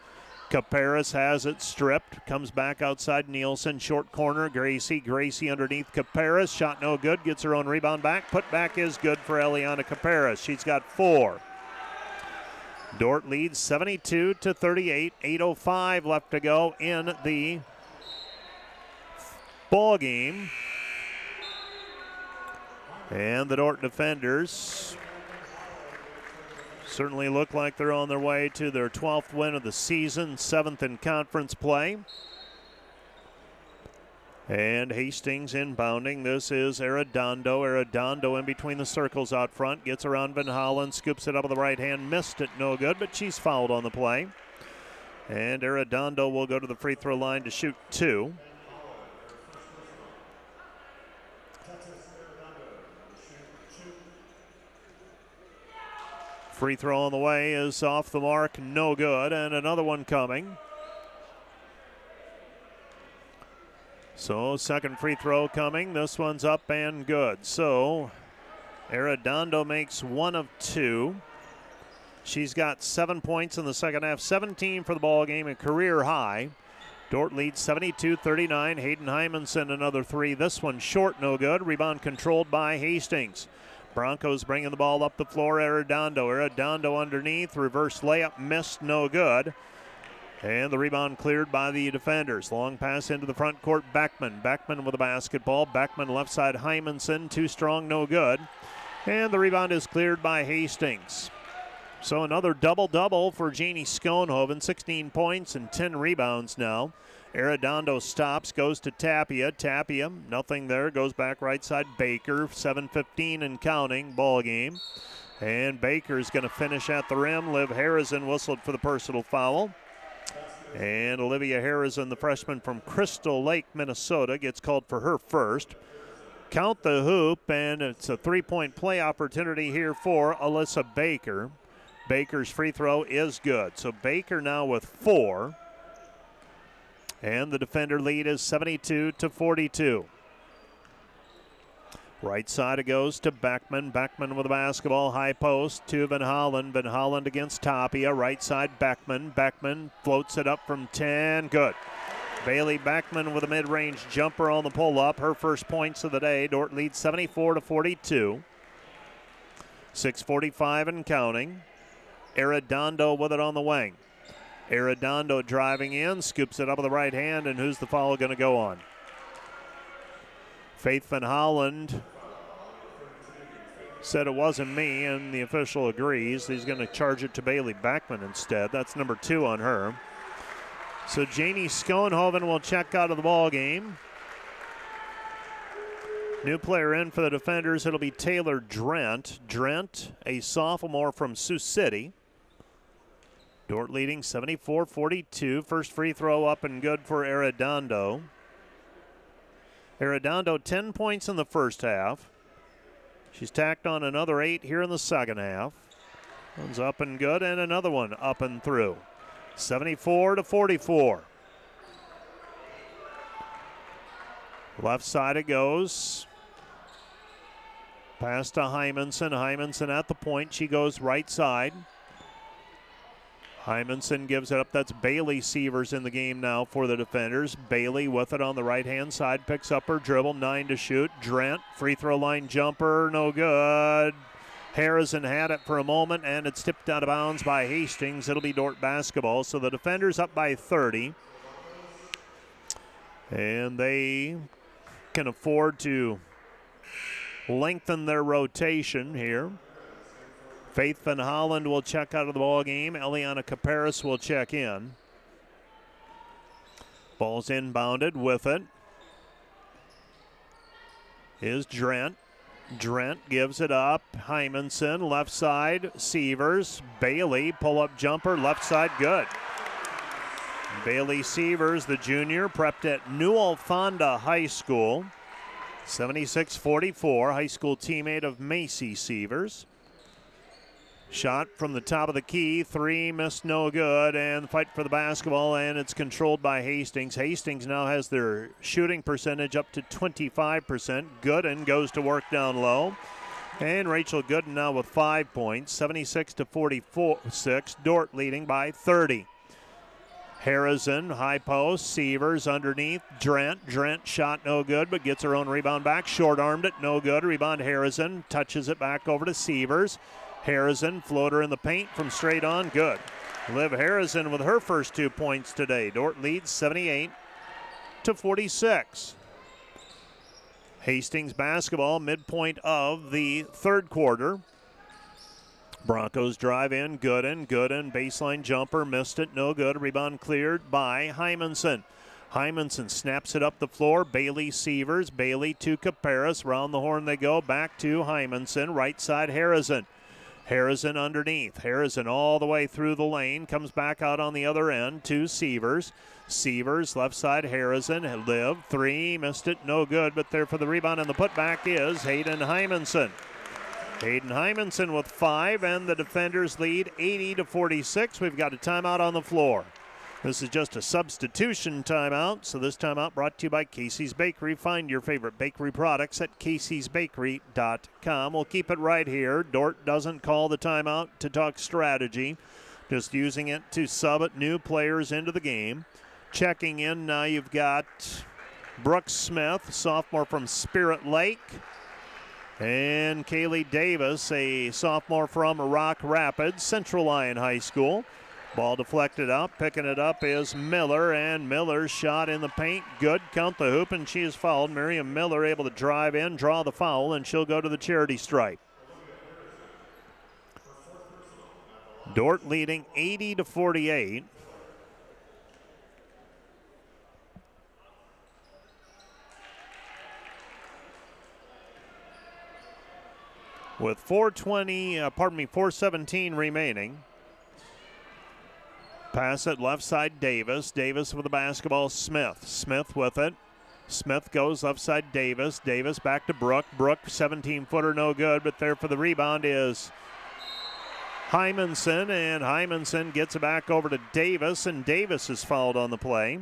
Caparis has it stripped. Comes back outside Nielsen. Short corner. Gracie. Gracie underneath Caparis. Shot no good. Gets her own rebound back. Put back is good for Eliana Caparis. She's got 4. Dordt leads 72-38. 8:05 left to go in the ball game. And the Dordt defenders certainly look like they're on their way to their 12th win of the season, 7th in conference play. And Hastings inbounding. This is Arredondo. Arredondo in between the circles out front. Gets around Van Hollen. Scoops it up with the right hand. Missed it. No good, but she's fouled on the play. And Arredondo will go to the free throw line to shoot 2. Free throw on the way is off the mark. No good. And another one coming. So second free throw coming. This one's up and good. So Arredondo makes 1 of 2. She's got 7 points in the second half, 17 for the ball game, a career high. Dordt leads 72-39. Hayden Hymanson another 3. This one short, no good. Rebound controlled by Hastings. Broncos bringing the ball up the floor. Arredondo. Arredondo underneath. Reverse layup missed, no good. And the rebound cleared by the defenders. Long pass into the front court. Beckman. Beckman with the basketball. Beckman left side. Hymanson. Too strong, no good. And the rebound is cleared by Hastings. So another double-double for Janie Schoenhoven. 16 points and 10 rebounds now. Arredondo stops, goes to Tapia. Tapia, nothing there. Goes back right side. Baker, 7:15 and counting. Ball game. And Baker's going to finish at the rim. Liv Harrison whistled for the personal foul. And Olivia Harrison, the freshman from Crystal Lake, Minnesota, gets called for her first. Count the hoop, and it's a 3-point play opportunity here for Alyssa Baker. Baker's free throw is good. So Baker now with 4. And the defender lead is 72-42. Right side it goes to Beckman. Beckman with the basketball. High post to Van Hollen. Van Hollen against Tapia. Right side Beckman. Beckman floats it up from 10. Good. Bailey Beckman with a mid-range jumper on the pull-up. Her first points of the day. Dordt leads 74-42. 6:45 and counting. Arredondo with it on the wing. Arredondo driving in. Scoops it up with the right hand. And who's the foul going to go on? Faith Van Holland said it wasn't me, and the official agrees. He's going to charge it to Bailey Beckman instead. That's number 2 on her. So Janie Schoenhoven will check out of the ball game. New player in for the defenders. It'll be Taylor Drent. Drent, a sophomore from Sioux City. Dordt leading 74-42. First free throw up and good for Arredondo. Arredondo 10 points in the first half. She's tacked on another 8 here in the second half. One's up and good, and another one up and through. 74-44. Left side it goes. Pass to Hymanson. Hymanson at the point. She goes right side. Hymanson gives it up. That's Bailey Sievers in the game now for the defenders. Bailey with it on the right-hand side. Picks up her dribble. 9 to shoot. Drent, free throw line jumper. No good. Harrison had it for a moment, and it's tipped out of bounds by Hastings. It'll be Dordt basketball. So the defenders up by 30. And they can afford to lengthen their rotation here. Faith Van Holland will check out of the ball game. Eliana Caparis will check in. Ball's inbounded with it. Is Drent. Drent gives it up. Hymanson, left side. Sievers. Bailey, pull-up jumper, left side, good. Bailey Sievers, the junior, prepped at New Alfonda High School. 76-44, high school teammate of Macy Sievers. Shot from the top of the key, 3 missed, no good, and fight for the basketball, and it's controlled by Hastings. Hastings now has their shooting percentage up to 25%. Gooden goes to work down low, and Rachel Gooden now with 5 points, 76-46. Dordt leading by 30. Harrison, high post, Sievers underneath, Drent. Drent shot no good, but gets her own rebound back. Short-armed it, no good. Rebound Harrison, touches it back over to Sievers. Harrison, floater in the paint from straight on, good. Liv Harrison with her first 2 points today. Dordt leads 78-46. Hastings basketball, midpoint of the third quarter. Broncos drive in, Gooden, baseline jumper, missed it, no good. Rebound cleared by Hymanson. Hymanson snaps it up the floor. Bailey Sievers, Bailey to Caparis. Round the horn they go, back to Hymanson. Right side Harrison. Harrison underneath. Harrison all the way through the lane. Comes back out on the other end to Sievers. Sievers, left side Harrison. Liv, 3, missed it, no good. But there for the rebound and the putback is Hayden Hymanson. Hayden Hymanson with 5, and the defenders lead 80-46. We've got a timeout on the floor. This is just a substitution timeout, so this timeout brought to you by Casey's Bakery. Find your favorite bakery products at caseysbakery.com. We'll keep it right here. Dordt doesn't call the timeout to talk strategy, just using it to sub new players into the game. Checking in now, you've got Brooke Smith, sophomore from Spirit Lake, and Kaylee Davis, a sophomore from Rock Rapids, Central Lyon High School. Ball deflected out. Picking it up is Miller, and Miller's shot in the paint. Good. Count the hoop, and she is fouled. Miriam Miller able to drive in, draw the foul, and she'll go to the charity stripe. Dordt leading 80-48. With 4:17 remaining. Pass it left side Davis. Davis with the basketball. Smith. Smith with it. Smith goes left side Davis. Davis back to Brooke. Brooke 17-footer no good, but there for the rebound is Hymanson, and Hymanson gets it back over to Davis, and Davis is fouled on the play.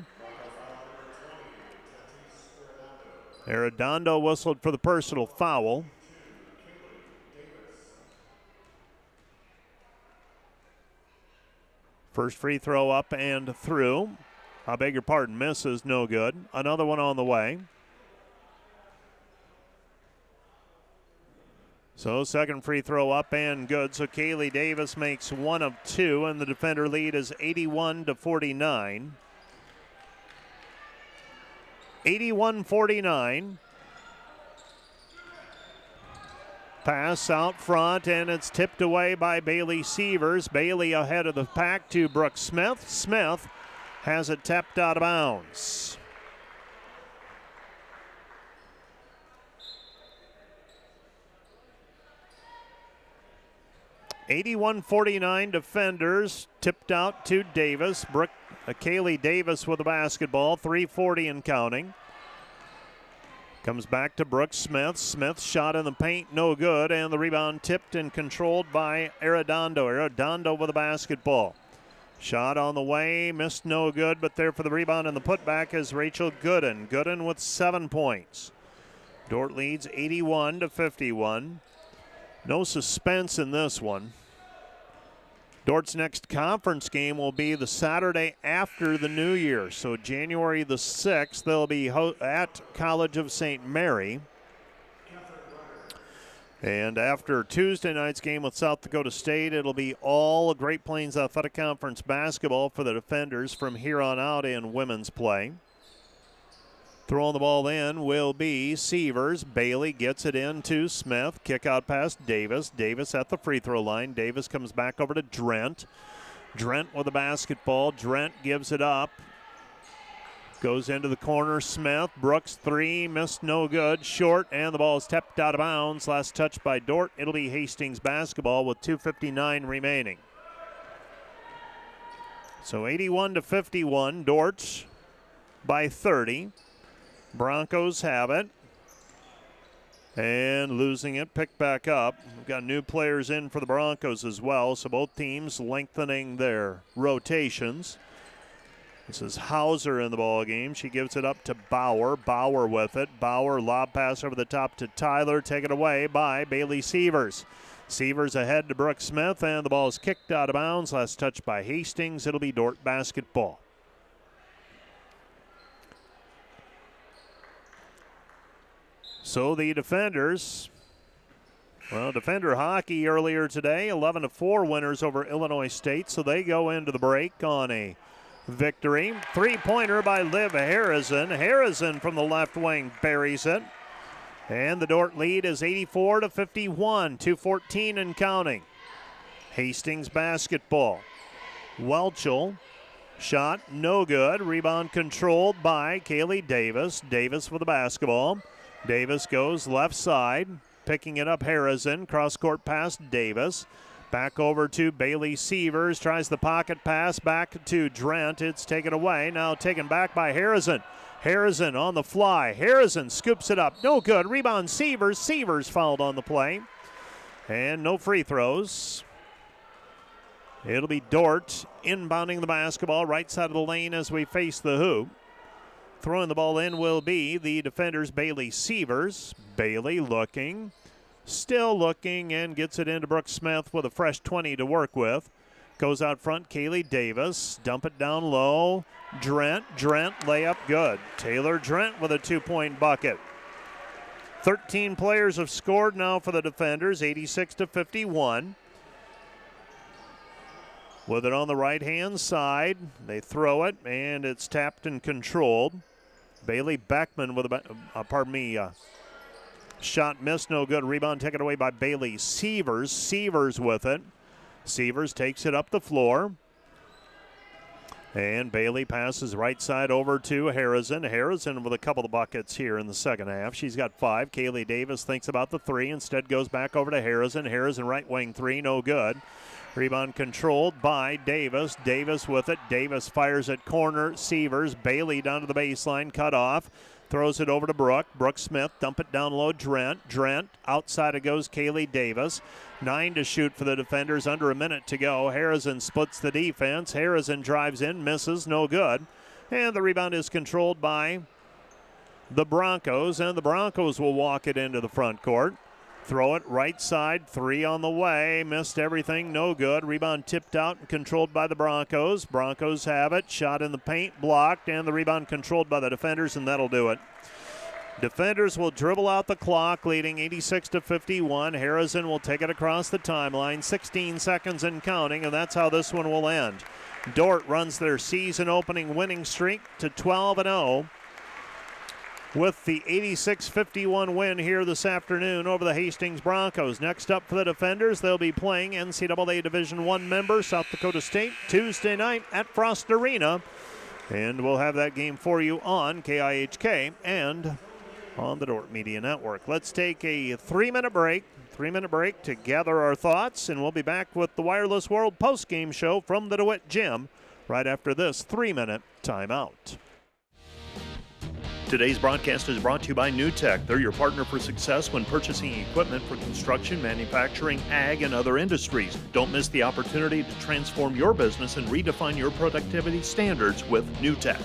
Arredondo whistled for the personal foul. First free throw up and through. I beg your pardon, misses, no good. Another one on the way. So second free throw up and good. So Kaylee Davis makes 1 of 2, and the defender lead is 81-49. 81-49. Pass out front, and it's tipped away by Bailey Sievers. Bailey ahead of the pack to Brooke Smith. Smith has it tapped out of bounds. (81-49) defenders tipped out to Davis. Kaylee Davis with the basketball. 3:40 and counting. Comes back to Brooke Smith. Smith shot in the paint, no good, and the rebound tipped and controlled by Arredondo. Arredondo with the basketball. Shot on the way, missed, no good, but there for the rebound and the putback is Rachel Gooden. Gooden with 7 points. Dordt leads 81-51. No suspense in this one. Dordt's next conference game will be the Saturday after the New Year. So January the 6th, they'll be at College of St. Mary. And after Tuesday night's game with South Dakota State, it'll be all Great Plains Athletic Conference basketball for the Defenders from here on out in women's play. Throwing the ball in will be Sievers. Bailey gets it in to Smith. Kick out past Davis. Davis at the free throw line. Davis comes back over to Drent. Drent with the basketball. Drent gives it up. Goes into the corner. Smith. Brooks three. Missed, no good. Short, and the ball is tapped out of bounds. Last touch by Dordt. It'll be Hastings basketball with 2:59 remaining. So 81-51. Dordt by 30. Broncos have it. And losing it, picked back up. We've got new players in for the Broncos as well, so both teams lengthening their rotations. This is Hauser in the ball game. She gives it up to Bauer. Bauer with it. Bauer lob pass over the top to Tyler. Taken away by Bailey Sievers. Sievers ahead to Brooke Smith, and the ball is kicked out of bounds. Last touch by Hastings. It'll be Dordt basketball. So the Defenders, well, Defender hockey earlier today, 11-4 winners over Illinois State. So they go into the break on a victory. Three-pointer by Liv Harrison. Harrison from the left wing buries it. And the Dordt lead is 84-51, 2:14 and counting. Hastings basketball. Welchel, shot no good. Rebound controlled by Kaylee Davis. Davis with the basketball. Davis goes left side, picking it up Harrison. Cross-court pass Davis. Back over to Bailey Sievers. Tries the pocket pass back to Drent. It's taken away. Now taken back by Harrison. Harrison on the fly. Harrison scoops it up. No good. Rebound Sievers. Sievers fouled on the play. And no free throws. It'll be Dordt inbounding the basketball right side of the lane as we face the hoop. Throwing the ball in will be the Defenders' Bailey Sievers. Bailey looking, still looking, and gets it into Brooke Smith with a fresh 20 to work with. Goes out front, Kaylee Davis. Dump it down low. Drent layup good. Taylor Drent with a 2-point bucket. 13 players have scored now for the Defenders, 86-51. With it on the right-hand side, they throw it, and it's tapped and controlled. Bailey Beckman with a, shot missed, no good. Rebound taken away by Bailey Sievers. Sievers with it. Sievers takes it up the floor. And Bailey passes right side over to Harrison. Harrison with a couple of buckets here in the second half. She's got 5. Kaylee Davis thinks about the 3. Instead goes back over to Harrison. Harrison right wing 3, no good. Rebound controlled by Davis. Davis with it. Davis fires at corner. Sievers. Bailey down to the baseline. Cut off. Throws it over to Brooke. Brooke Smith. Dump it down low. Drent. Outside it goes Kaylee Davis. 9 to shoot for the Defenders. Under a minute to go. Harrison splits the defense. Harrison drives in. Misses. No good. And the rebound is controlled by the Broncos. And the Broncos will walk it into the front court. Throw it right side, 3 on the way. Missed everything, no good. Rebound tipped out and controlled by the Broncos. Broncos have it. Shot in the paint, blocked, and the rebound controlled by the Defenders, and that'll do it. Defenders will dribble out the clock, leading 86-51. Harrison will take it across the timeline. 16 seconds and counting, and that's how this one will end. Dordt runs their season-opening winning streak to 12-0. With the 86-51 win here this afternoon over the Hastings Broncos. Next up for the Defenders, they'll be playing NCAA Division I member South Dakota State Tuesday night at Frost Arena. And we'll have that game for you on KIHK and on the Dordt Media Network. Let's take a 3-minute break. 3-minute break to gather our thoughts, and we'll be back with the Wireless World postgame show from the DeWitt Gym right after this 3-minute timeout. Today's broadcast is brought to you by NewTek. They're your partner for success when purchasing equipment for construction, manufacturing, ag, and other industries. Don't miss the opportunity to transform your business and redefine your productivity standards with NewTek.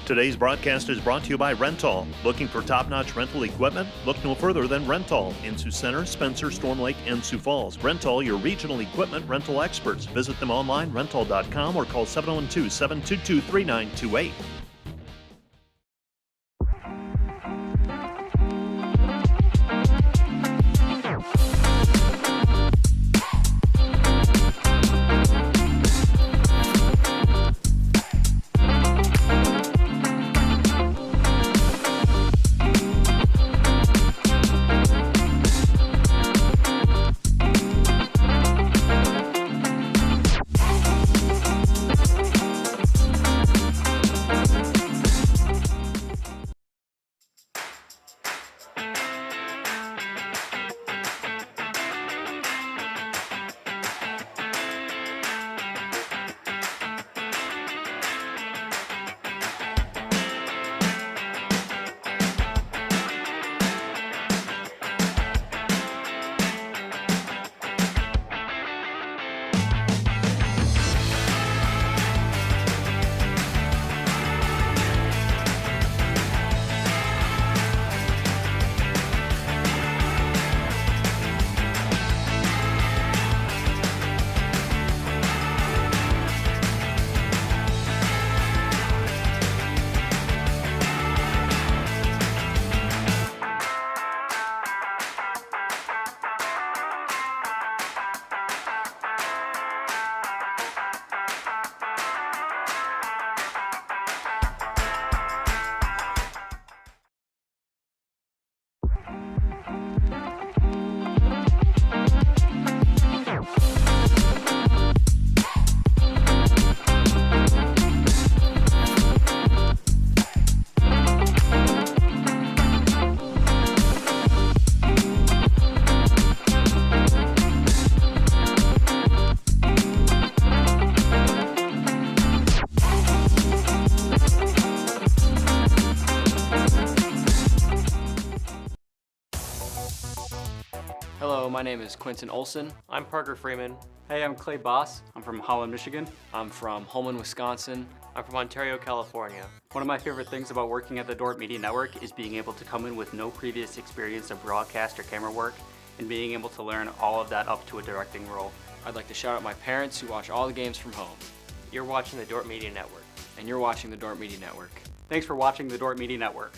Today's broadcast is brought to you by Rental. Looking for top-notch rental equipment? Look no further than Rental in Sioux Center, Spencer, Storm Lake, and Sioux Falls. Rental, your regional equipment rental experts. Visit them online, rental.com, or call 712-722-3928. Hello, my name is Quentin Olson. I'm Parker Freeman. Hey, I'm Clay Boss. I'm from Holland, Michigan. I'm from Holman, Wisconsin. I'm from Ontario, California. One of my favorite things about working at the Dordt Media Network is being able to come in with no previous experience of broadcast or camera work and being able to learn all of that up to a directing role. I'd like to shout out my parents who watch all the games from home. You're watching the Dordt Media Network. And you're watching the Dordt Media Network. Thanks for watching the Dordt Media Network.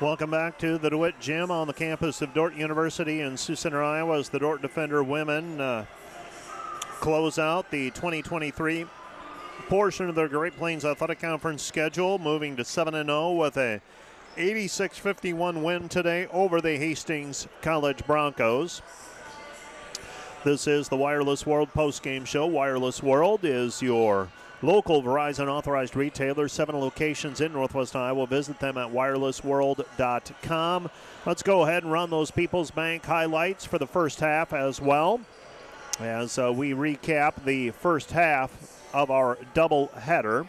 Welcome back to the DeWitt Gym on the campus of Dordt University in Sioux Center, Iowa, as the Dordt Defender women close out the 2023 portion of their Great Plains Athletic Conference schedule, moving to 7-0 with a 86-51 win today over the Hastings College Broncos. This is the Wireless World postgame show. Wireless World is your local Verizon authorized retailer, 7 locations in Northwest Iowa. Visit them at wirelessworld.com. Let's go ahead and run those People's Bank highlights for the first half as well, as we recap the first half of our doubleheader.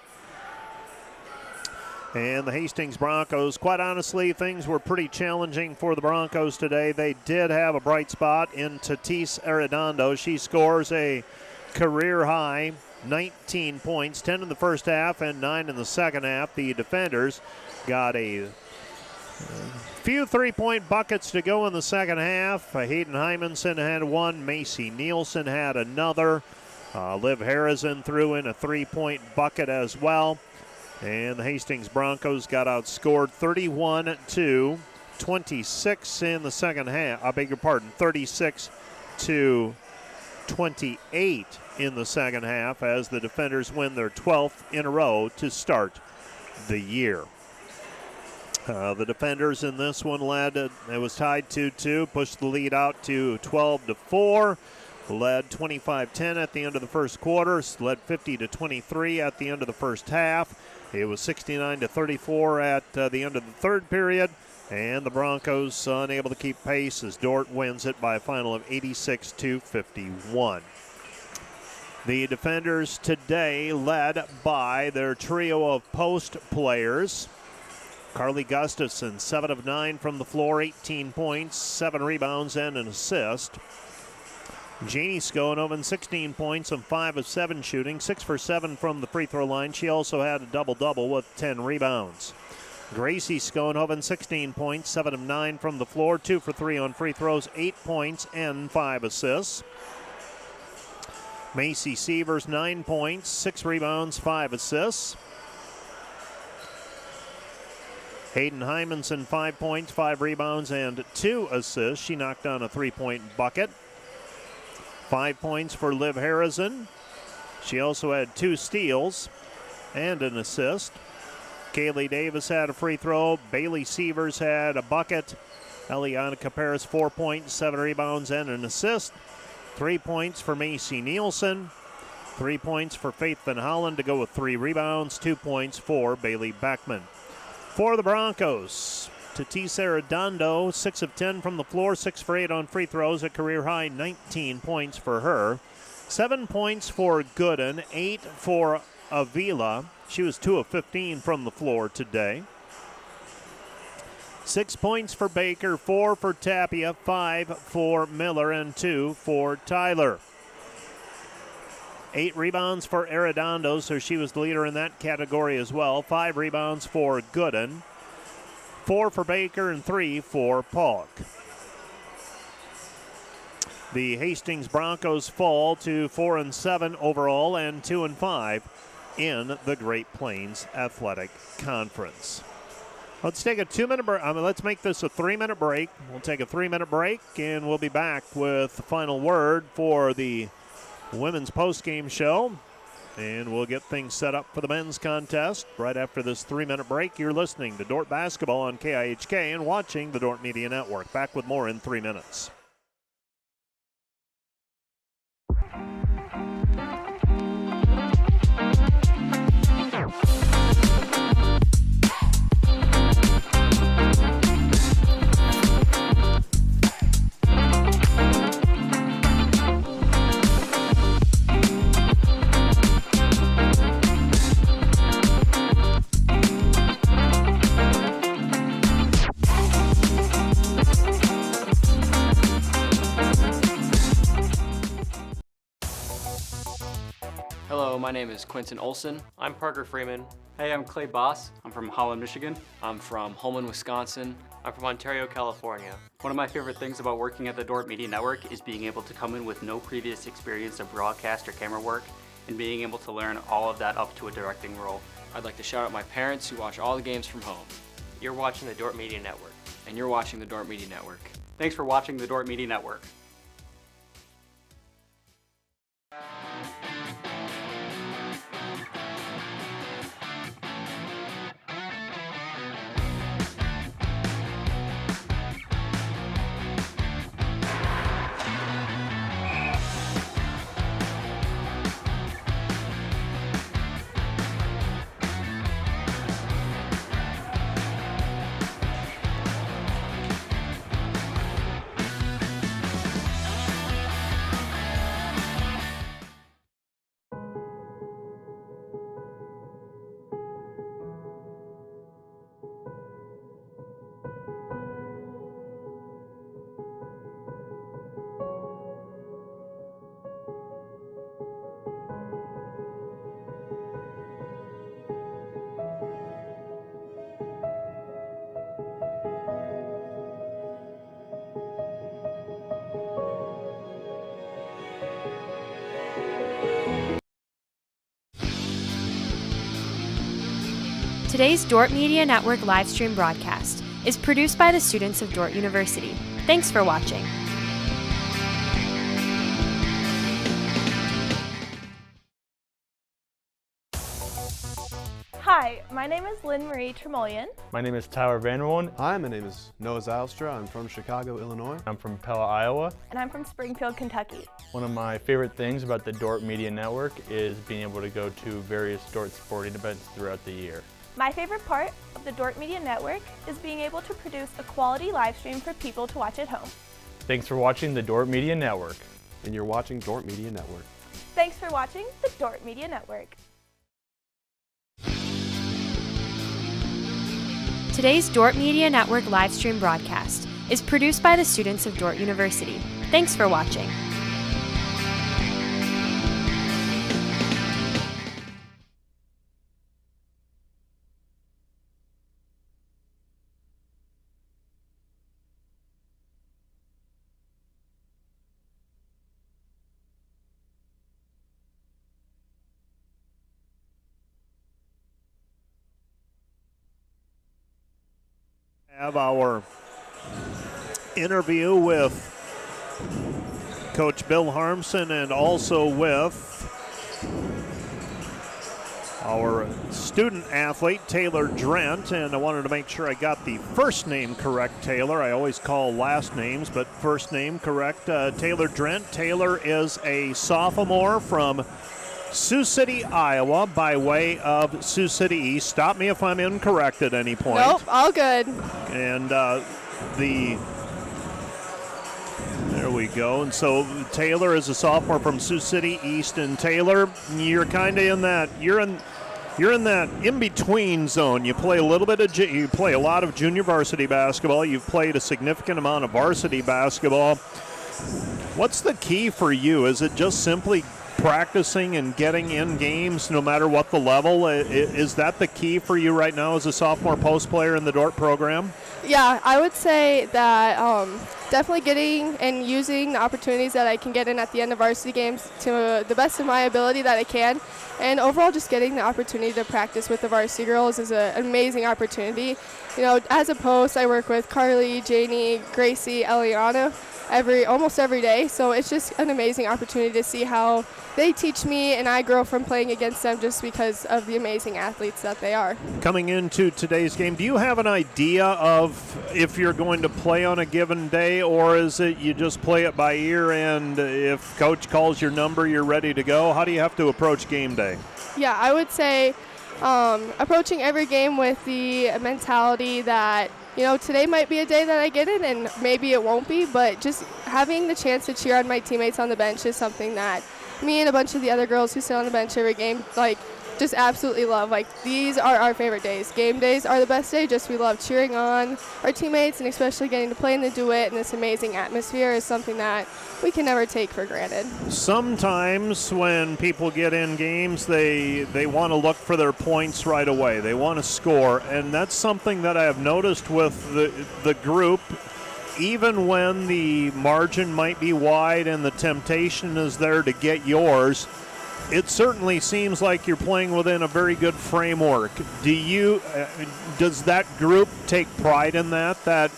And the Hastings Broncos, quite honestly, things were pretty challenging for the Broncos today. They did have a bright spot in Tatis Arredondo. She scores a career high 19 points, 10 in the first half and 9 in the second half. The defenders got a few three-point buckets to go in the second half. Hayden Hymanson had one. Macy Nielsen had another. Liv Harrison threw in a three-point bucket as well. And the Hastings Broncos got outscored 31-26 in the second half. I beg your pardon, 36-20 28 in the second half as the defenders win their 12th in a row to start the year. The defenders in this one led, it was tied 2-2, pushed the lead out to 12-4, led 25-10 at the end of the first quarter, led 50-23 at the end of the first half. It was 69-34 at the end of the third period, and the Broncos unable to keep pace as Dordt wins it by a final of 86-51. The defenders today led by their trio of post players. Carly Gustafson, 7 of 9 from the floor, 18 points, 7 rebounds, and an assist. Janie Skonoven, 16 points and 5 of 7 shooting, 6 for 7 from the free throw line. She also had a double-double with 10 rebounds. Gracie Skonoven, 16 points, 7 of 9 from the floor, 2 for 3 on free throws, 8 points and 5 assists. Macy Sievers, 9 points, 6 rebounds, 5 assists. Hayden Hymanson, 5 points, 5 rebounds, and 2 assists. She knocked down a 3-point bucket. 5 points for Liv Harrison. She also had 2 steals and an assist. Kaylee Davis had a free throw. Bailey Sievers had a bucket. Eliana Caparis, 4 points, 7 rebounds, and an assist. 3 points for Macy Nielsen. 3 points for Faith Van Hollen to go with 3 rebounds. 2 points for Bailey Beckman. For the Broncos, Tatis Arredondo, 6 of 10 from the floor, 6 for 8 on free throws, a career high 19 points for her. 7 points for Gooden, 8 for Avila. She was 2 of 15 from the floor today. 6 points for Baker, 4 for Tapia, 5 for Miller, and 2 for Tyler. 8 rebounds for Arredondo, so she was the leader in that category as well. 5 rebounds for Gooden, 4 for Baker, and 3 for Polk. The Hastings Broncos fall to 4-7 overall and 2-5 in the Great Plains Athletic Conference. Let's take a 2-minute break. Let's make this a 3-minute break. We'll take a 3-minute break, and we'll be back with the final word for the women's post-game show, and we'll get things set up for the men's contest right after this 3-minute break. You're listening to Dordt Basketball on KIHK and watching the Dordt Media Network. Back with more in 3 minutes. Hello, my name is Quinton Olson. I'm Parker Freeman. Hey, I'm Clay Boss. I'm from Holland, Michigan. I'm from Holman, Wisconsin. I'm from Ontario, California. One of my favorite things about working at the Dordt Media Network is being able to come in with no previous experience of broadcast or camera work and being able to learn all of that up to a directing role. I'd like to shout out my parents who watch all the games from home. You're watching the Dordt Media Network. And you're watching the Dordt Media Network. Thanks for watching the Dordt Media Network. Today's Dordt Media Network livestream broadcast is produced by the students of Dordt University. Thanks for watching. Hi, my name is Lynn Marie Tremolian. My name is Tyler Vanderwoon. Hi, my name is Noah Zylstra. I'm from Chicago, Illinois. I'm from Pella, Iowa. And I'm from Springfield, Kentucky. One of my favorite things about the Dordt Media Network is being able to go to various Dordt sporting events throughout the year. My favorite part of the Dordt Media Network is being able to produce a quality live stream for people to watch at home. Thanks for watching the Dordt Media Network. And you're watching Dordt Media Network. Thanks for watching the Dordt Media Network. Today's Dordt Media Network live stream broadcast is produced by the students of Dordt University. Thanks for watching. Have our interview with Coach Bill Harmson and also with our student athlete, Taylor Drent. And I wanted to make sure I got the first name correct, Taylor. I always call last names, but first name correct. Taylor Drent. Taylor is a sophomore from Sioux City, Iowa, by way of Sioux City East. Stop me if I'm incorrect at any point. Nope, all good. And there we go. And so Taylor is a sophomore from Sioux City East. And Taylor, you're kind of in that. You're in that in-between zone. You play a little bit of you play a lot of junior varsity basketball. You've played a significant amount of varsity basketball. What's the key for you? Is it just simply practicing and getting in games no matter what the level? Is that the key for you right now as a sophomore post player in the Dordt program? Yeah, I would say that definitely getting and using the opportunities that I can get in at the end of varsity games to the best of my ability that I can. And overall, just getting the opportunity to practice with the varsity girls is an amazing opportunity. You know, as a post, I work with Carly, Janie, Gracie, Eliana almost every day. So it's just an amazing opportunity to see how they teach me and I grow from playing against them just because of the amazing athletes that they are. Coming into today's game, do you have an idea of if you're going to play on a given day, or is it you just play it by ear and if coach calls your number, you're ready to go? How do you have to approach game day? Yeah, I would say approaching every game with the mentality that, you know, today might be a day that I get it and maybe it won't be, but just having the chance to cheer on my teammates on the bench is something that me and a bunch of the other girls who sit on the bench every game, just absolutely love. These are our favorite days. Game days are the best day. We love cheering on our teammates, and especially getting to play in the duet and this amazing atmosphere is something that we can never take for granted. Sometimes when people get in games, they want to look for their points right away. They want to score, and that's something that I have noticed with the group. Even when the margin might be wide and the temptation is there to get yours, it certainly seems like you're playing within a very good framework. Does that group take pride in that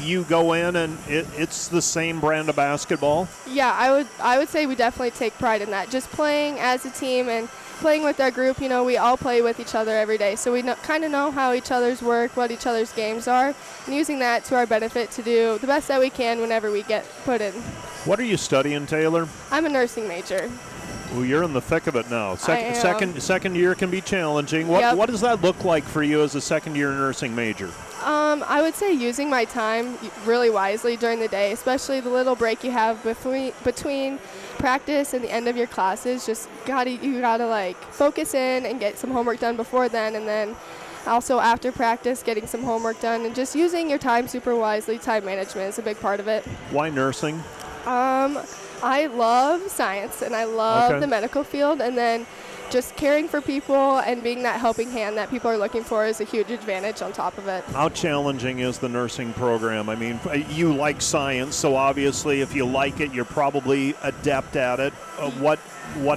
you go in and it's the same brand of basketball? Yeah, I would say we definitely take pride in that. Just playing as a team and playing with our group, you know, we all play with each other every day, so we kind of know how each other's work, what each other's games are, and using that to our benefit to do the best that we can whenever we get put in. What are you studying, Taylor? I'm a nursing major. Well, you're in the thick of it now. I am. Second year can be challenging. Yep. What does that look like for you as a second-year nursing major? I would say using my time really wisely during the day, especially the little break you have between practice and the end of your classes. You gotta focus in and get some homework done before then, and then also after practice getting some homework done, and just using your time super wisely. Time management is a big part of it. Why nursing? I love science and I love the medical field, and then just caring for people and being that helping hand that people are looking for is a huge advantage on top of it. How challenging is the nursing program? I mean, you like science, so obviously if you like it, you're probably adept at it. What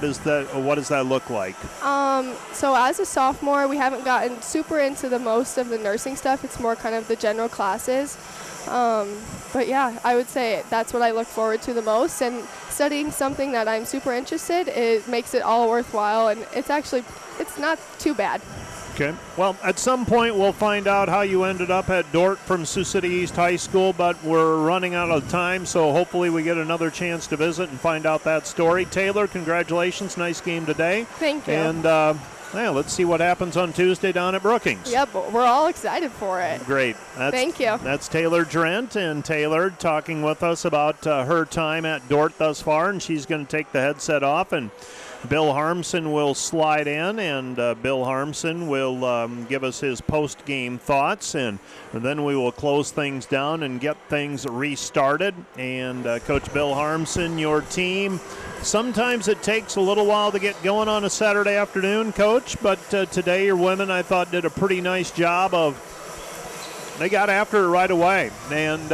does that look like? So as a sophomore, we haven't gotten super into the most of the nursing stuff. It's more kind of the general classes. But yeah, I would say that's what I look forward to the most, and studying something that I'm super interested in makes it all worthwhile, and it's not too bad. Okay. Well, at some point we'll find out how you ended up at Dordt from Sioux City East High School, but we're running out of time, so hopefully we get another chance to visit and find out that story. Taylor, congratulations. Nice game today. Thank you. And let's see what happens on Tuesday down at Brookings. Yep, we're all excited for it. Great. Thank you. That's Taylor Drent, and Taylor talking with us about her time at Dordt thus far, and she's going to take the headset off, and Bill Harmson will slide in, and Bill Harmson will give us his post-game thoughts, and then we will close things down and get things restarted. And Coach Bill Harmson, your team, sometimes it takes a little while to get going on a Saturday afternoon, Coach, but today your women, I thought, did a pretty nice job they got after it right away and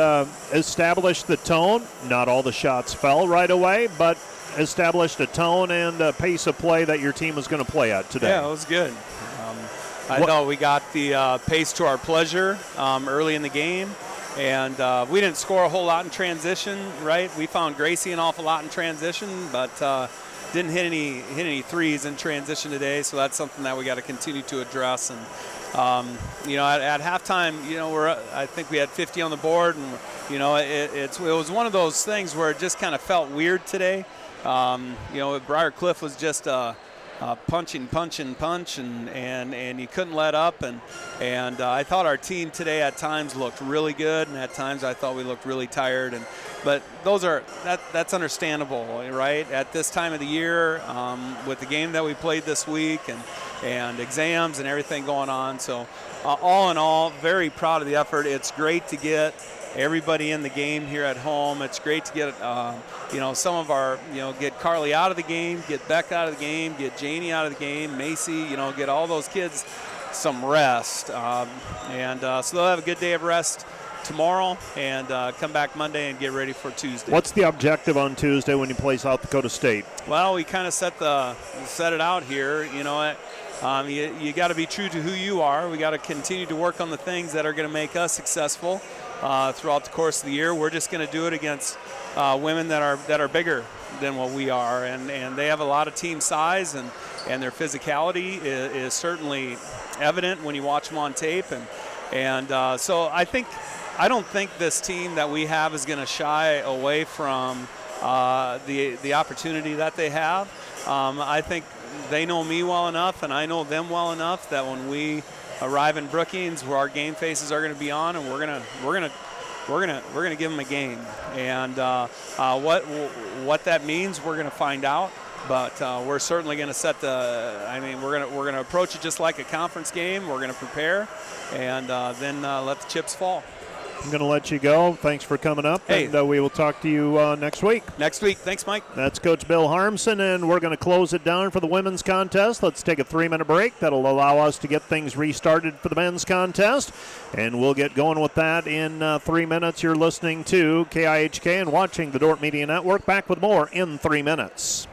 established the tone. Not all the shots fell right away, but established a tone and a pace of play that your team was going to play at today. Yeah, it was good. I thought we got the pace to our pleasure early in the game, and we didn't score a whole lot in transition, right? We found Gracie an awful lot in transition, but didn't hit any threes in transition today, so that's something that we got to continue to address. And at halftime, I think we had 50 on the board, and it was one of those things where it just kind of felt weird today. Briar Cliff was just punch, and you couldn't let up. And I thought our team today at times looked really good, and at times I thought we looked really tired. But that's understandable, right? At this time of the year, with the game that we played this week and exams and everything going on. So all in all, very proud of the effort. It's great to get everybody in the game here at home. It's great to get, some of our, get Carly out of the game, get Beck out of the game, get Janie out of the game, Macy, get all those kids some rest. So they'll have a good day of rest tomorrow and come back Monday and get ready for Tuesday. What's the objective on Tuesday when you play South Dakota State? Well, we kind of set it out here. You got to be true to who you are. We got to continue to work on the things that are going to make us successful throughout the course of the year. We're just going to do it against women that are bigger than what we are, and they have a lot of team size, and their physicality is certainly evident when you watch them on tape. So I don't think this team that we have is going to shy away from the opportunity that they have. I think they know me well enough, and I know them well enough that when we arrive in Brookings, where our game faces are going to be on, and we're gonna give them a game. And what that means, we're going to find out. But we're certainly going to we're going to approach it just like a conference game. We're going to prepare, and then let the chips fall. I'm going to let you go. Thanks for coming up, and we will talk to you next week. Next week. Thanks, Mike. That's Coach Bill Harmson, and we're going to close it down for the women's contest. Let's take a 3-minute break. That'll allow us to get things restarted for the men's contest, and we'll get going with that in 3 minutes. You're listening to KIHK and watching the Dordt Media Network. Back with more in 3 minutes.